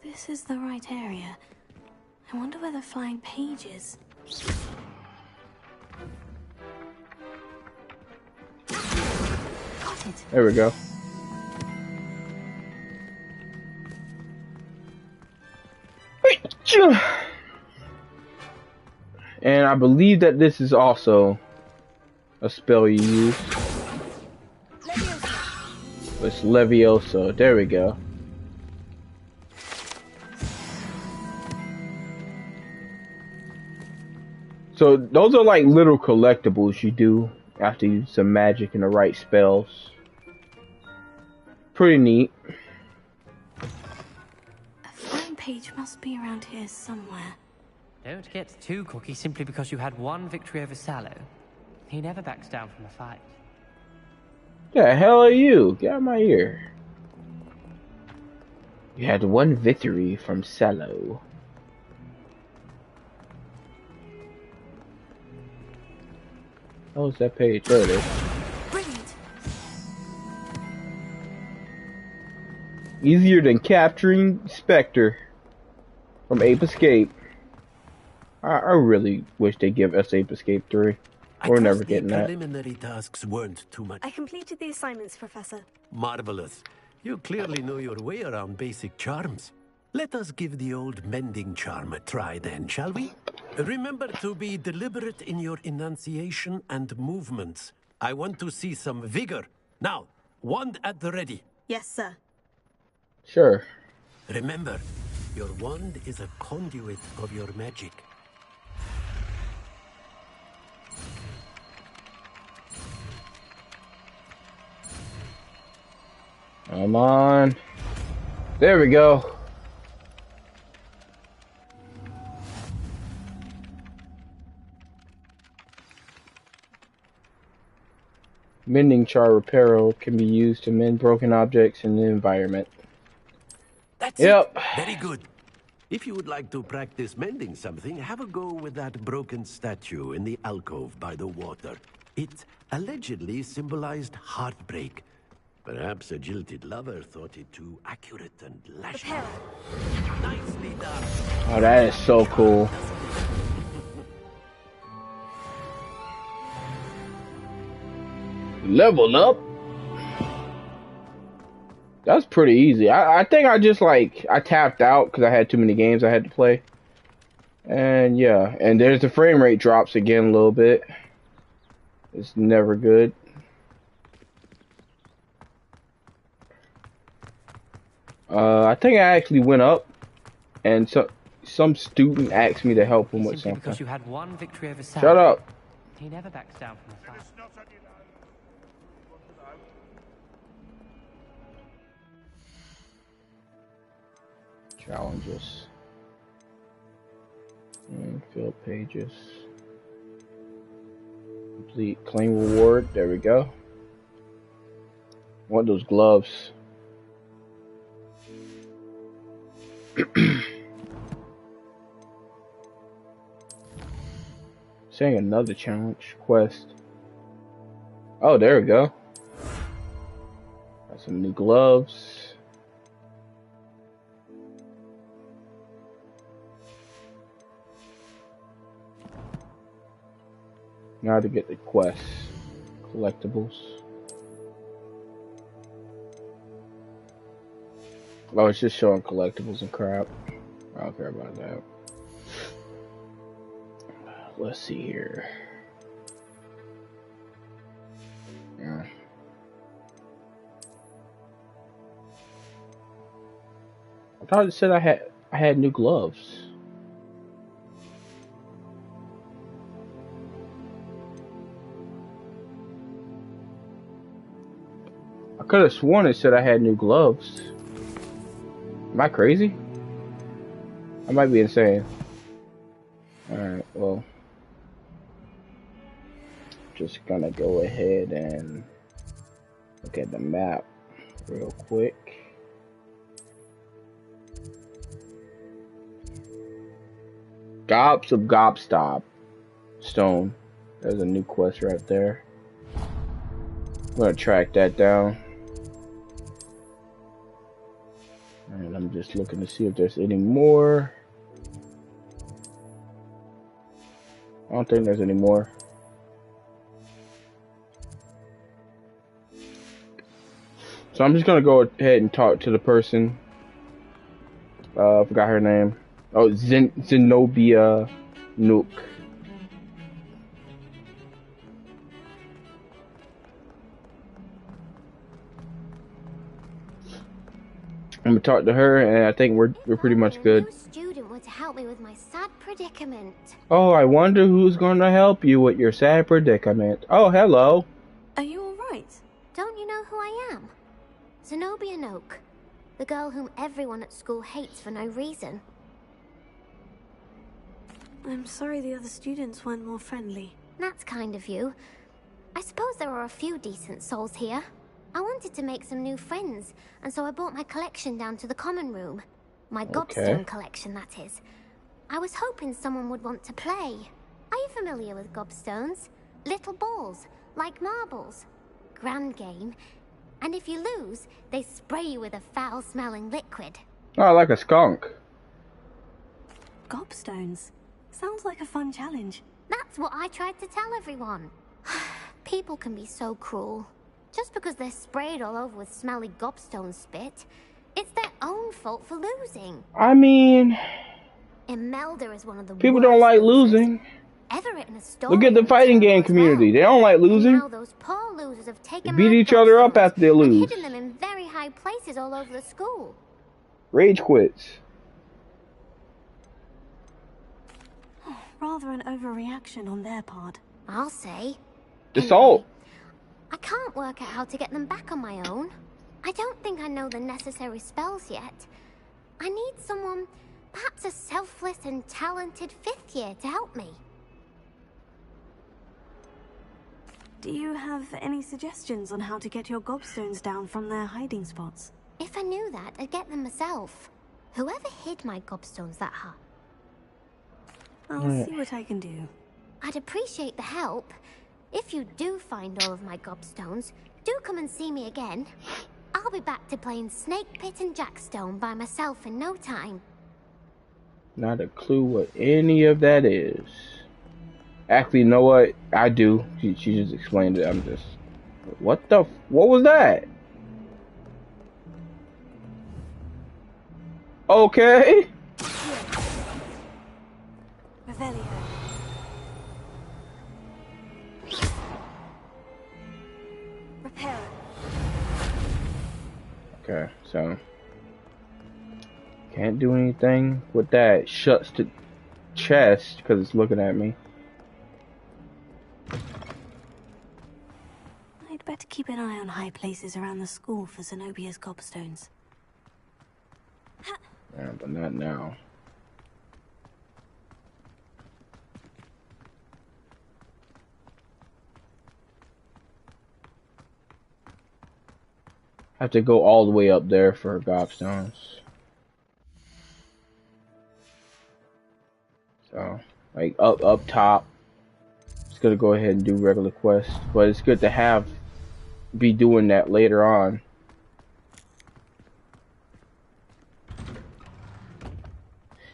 This is the right area. I wonder where the flying page is. Got it. There we go. And I believe that this is also a spell you use. It's Leviosa. There we go. So those are like little collectibles you do after you use some magic and the right spells. Pretty neat. A flying page must be around here somewhere. Don't get too cocky simply because you had one victory over Sallow. He never backs down from a fight. The hell are you? Get out of my ear. You had one victory from Sallow. Oh, it's that page. There it is. Brilliant. Easier than capturing Spectre from Ape Escape. I really wish they'd give us Ape Escape 3. We're never getting that. Preliminary tasks weren't too much. I completed the assignments, Professor. Marvelous. You clearly know your way around basic charms. Let us give the old mending charm a try then, shall we? Remember to be deliberate in your enunciation and movements. I want to see some vigor. Now, wand at the ready. Yes, sir. Sure. Remember, your wand is a conduit of your magic. Come on. There we go. Mending char reparo can be used to mend broken objects in the environment. That's Yep. it. Very good. If you would like to practice mending something, have a go with that broken statue in the alcove by the water. It allegedly symbolized heartbreak. Perhaps a jilted lover thought it too accurate and lashing. Nicely done. Oh, that is so cool. Level up? That's pretty easy. I think I just I tapped out because I had too many games I had to play. And yeah, and there's the frame rate drops again a little bit. It's never good. I think I actually went up, and some student asked me to help him with something. Because you had one victory over Sallow. Shut up. He never backs down from a fight. Challenges. And field pages. Complete claim reward. There we go. Want those gloves. Saying another challenge quest. Oh, there we go. Got some new gloves. Now to get the quests, collectibles. Oh, it's just showing collectibles and crap. I don't care about that. Let's see here. Yeah. I thought it said I I had new gloves. I could have sworn it said I had new gloves. Am I crazy? I might be insane. Alright, well. Just gonna go ahead and look at the map real quick. Gobs of Gobstop Stone. There's a new quest right there. I'm gonna track that down. And I'm just looking to see if there's any more. I don't think there's any more. So I'm just gonna go ahead and talk to the person. I forgot her name. Oh, Zenobia Nook. I'm gonna talk to her, and I think we're pretty much good. A new student were to help me with my sad predicament. Oh, I wonder who's gonna help you with your sad predicament. Oh, hello. Are you all right? Don't you know who I am? Zenobia Nook, the girl whom everyone at school hates for no reason. I'm sorry the other students weren't more friendly. That's kind of you. I suppose there are a few decent souls here. I wanted to make some new friends, and so I brought my collection down to the common room. My gobstone collection, that is. I was hoping someone would want to play. Are you familiar with gobstones? Little balls, like marbles. Grand game. And if you lose, they spray you with a foul-smelling liquid. Oh, like a skunk. Gobstones. Sounds like a fun challenge. That's what I tried to tell everyone. People can be so cruel. Just because they're sprayed all over with smelly gobstone spit, it's their own fault for losing. I mean, Imelda is one of the people don't like losing. Ever written a story. Look at the fighting game community. They don't like losing. Now those poor losers have taken They beat each other up after they lose. hidden them in very high places all over the school. Rage quits. Rather an overreaction on their part. I'll say. Assault. I can't work out how to get them back on my own. I don't think I know the necessary spells yet. I need someone, perhaps a selfless and talented 5th year to help me. Do you have any suggestions on how to get your gobstones down from their hiding spots? If I knew that, I'd get them myself. Whoever hid my gobstones that hard. I'll see what I can do. I'd appreciate the help. If you do find all of my gobstones, do come and see me again. I'll be back to playing Snake Pit and Jackstone by myself in no time. Not a clue what any of that is. Actually, you know what? I do. She just explained it. I'm just... What was that? Okay. Revelio. Repair. Okay, so... Can't do anything with that. Shuts the chest because it's looking at me. I'd better keep an eye on high places around the school for Zenobia's gobstones. Yeah, but not now. Have to go all the way up there for gobstones. So, like up top. Just gonna go ahead and do regular quests, but it's good to be doing that later on.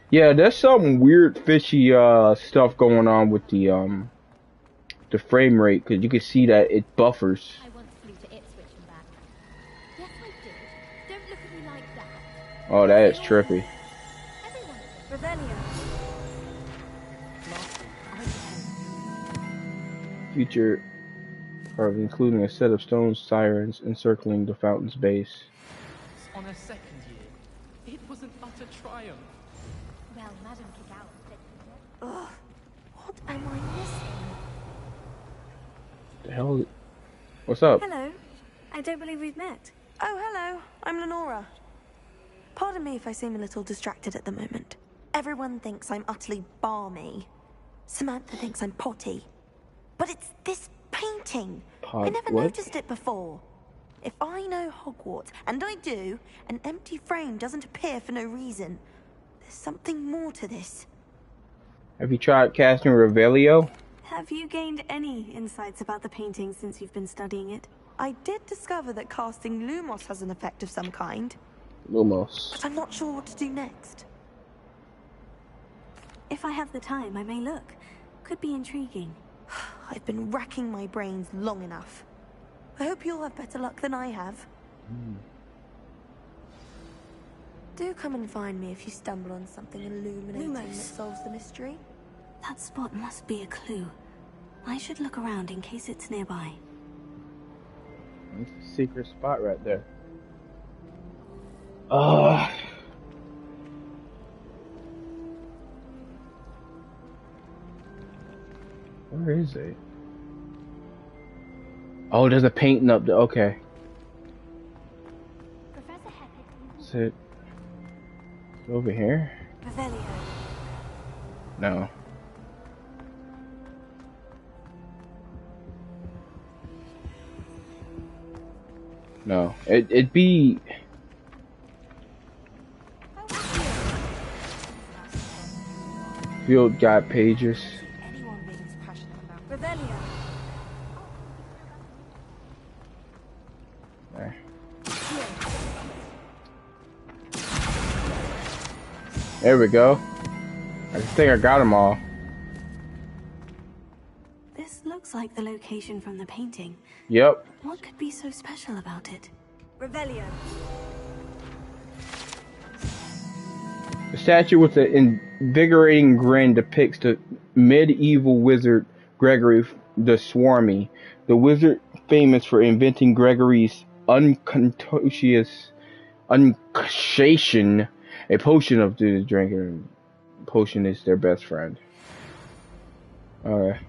Yeah, there's some weird fishy stuff going on with the frame rate, because you can see that it buffers. Oh, that is trippy. Feature of including a set of stone sirens encircling the fountain's base. On her second year, it was an utter triumph. Well, Madam Kidao said... Ugh, what am I missing? The hell? What's up? Hello. I don't believe we've met. Oh, hello. I'm Lenora. Pardon me if I seem a little distracted at the moment. Everyone thinks I'm utterly balmy. Samantha thinks I'm potty. But it's this painting. I never noticed it before. If I know Hogwarts, and I do, an empty frame doesn't appear for no reason. There's something more to this. Have you tried casting Revelio? Have you gained any insights about the painting since you've been studying it? I did discover that casting Lumos has an effect of some kind. Lumos. But I'm not sure what to do next. If I have the time, I may look. Could be intriguing. I've been racking my brains long enough. I hope you'll have better luck than I have. Do come and find me if you stumble on something illuminating that solves the mystery. That spot must be a clue. I should look around in case it's nearby. It's a secret spot right there. Where is it? Oh, there's a painting up there. Okay. Is it over here? Revelio. No. No. It'd be... Field guide pages. Revelio. There. There we go. I think I got them all. This looks like the location from the painting. Yep. What could be so special about it? Revelio. The statue with the invigorating grin depicts the medieval wizard Gregory the Swarmy, the wizard famous for inventing Gregory's unconscious unconsciation, a potion of the drinker. Potion is their best friend. Alright.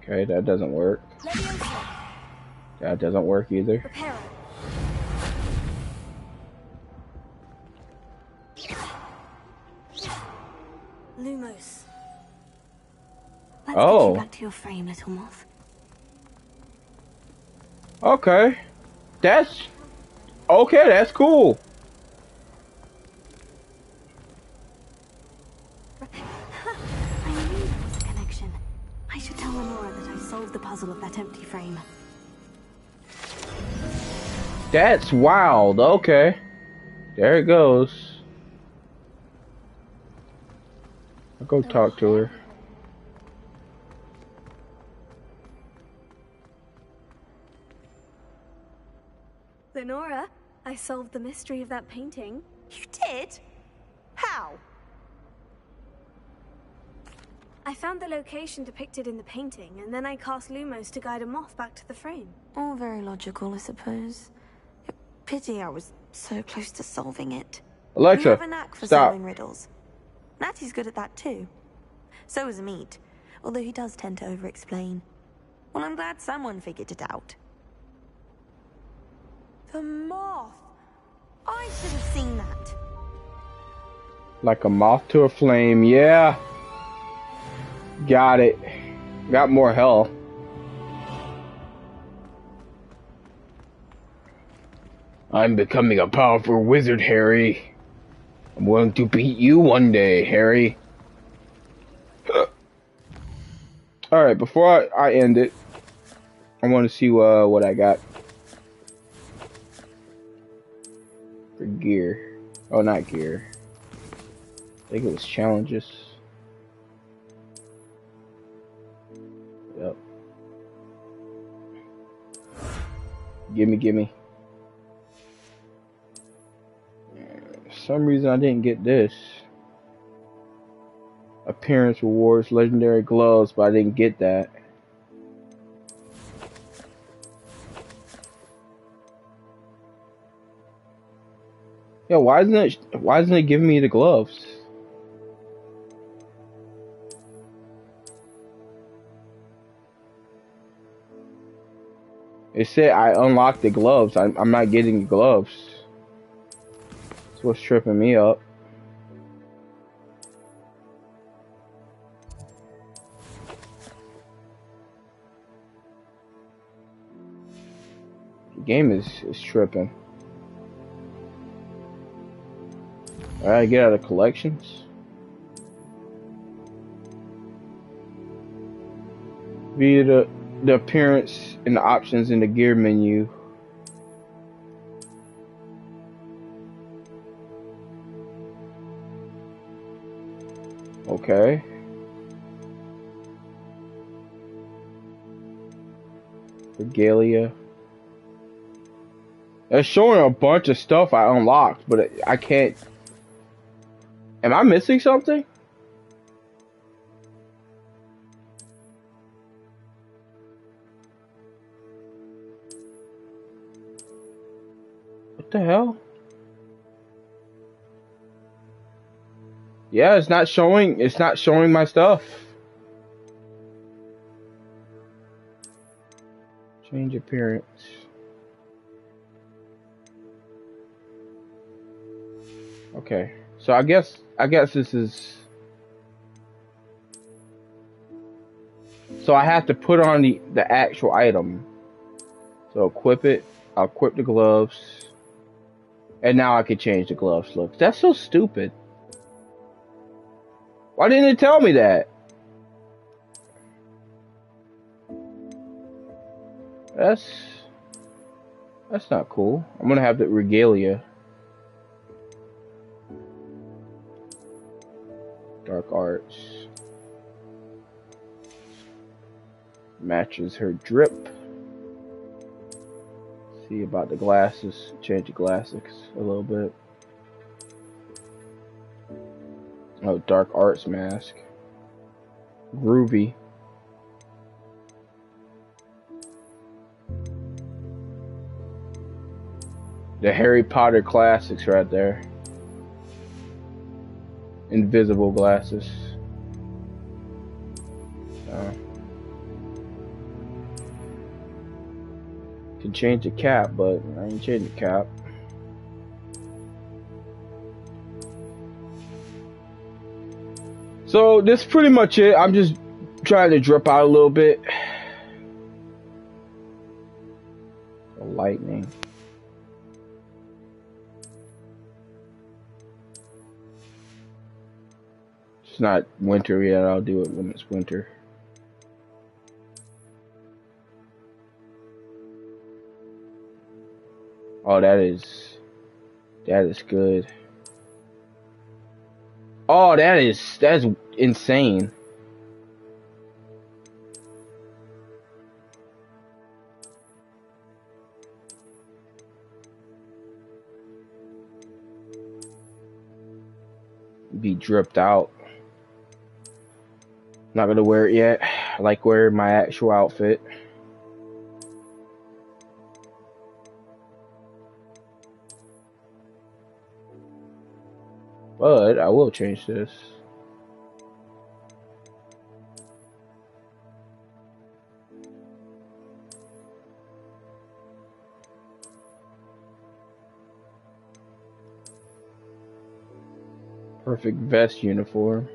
Okay, that doesn't work. That doesn't work either. Lumos. Let's get Oh. you back to your frame, little moth. Okay. That's okay, that's cool. I knew there was a connection. I should tell Lenora that I solved the puzzle of that empty frame. That's wild. Okay. There it goes. I'll go talk to her. Lenora, I solved the mystery of that painting. You did? How? I found the location depicted in the painting, and then I cast Lumos to guide a moth back to the frame. All very logical, I suppose. Pity I was so close to solving it. Alexa, you have a knack for stop. solving riddles. Natty's good at that too. So is Meat, although he does tend to over-explain. Well, I'm glad someone figured it out. The moth! I should have seen that. Like a moth to a flame, yeah. Got it. Got more hell. I'm becoming a powerful wizard, Harry. I'm willing to beat you one day, Harry. Alright, before I end it, I want to see what I got. For gear. Oh, not gear. I think it was challenges. Yep. Gimme. For some reason I didn't get this. Appearance rewards legendary gloves, but I didn't get that. Yeah, why isn't it giving me the gloves? It said I unlocked the gloves. I'm not getting the gloves. That's what's tripping me up. The game is tripping. Alright, get out of collections. Via the appearance and the options in the gear menu. Okay. Regalia. It's showing a bunch of stuff I unlocked, but I can't. Am I missing something? What the hell? Yeah, it's not showing my stuff. Change appearance. Okay. So I guess this is. So I have to put on the actual item. So equip it. I'll equip the gloves. And now I can change the gloves look. That's so stupid. Why didn't it tell me that? That's not cool. I'm gonna have the regalia. Dark arts. Matches her drip. See about the glasses. Change the glasses a little bit. Oh, dark arts mask. Groovy. The Harry Potter classics right there. Invisible glasses. Can change the cap, but I ain't changing the cap. So this is pretty much it. I'm just trying to drip out a little bit. Lightning. It's not winter yet. I'll do it when it's winter. Oh, that is good. Oh, that's insane. Be dripped out. Not gonna wear it yet. I like wearing my actual outfit. But I will change this. Perfect vest uniform.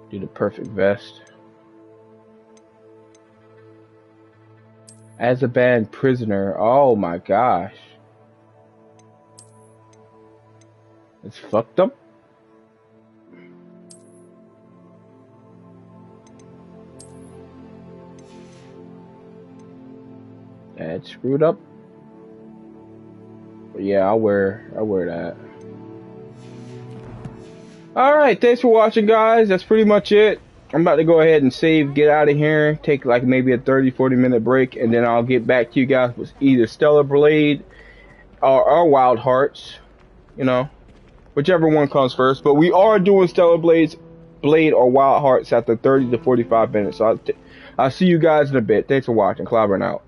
Do the perfect vest. As a band prisoner. Oh my gosh. It's fucked up. That's screwed up. But yeah, I'll wear that. Alright, thanks for watching, guys. That's pretty much it. I'm about to go ahead and save, get out of here, take like maybe a 30-40 minute break, and then I'll get back to you guys with either Stellar Blade or Wild Hearts, you know, whichever one comes first. But we are doing Stellar Blades Blade or Wild Hearts after 30 to 45 minutes. So I'll see you guys in a bit. Thanks for watching. Clyburn out.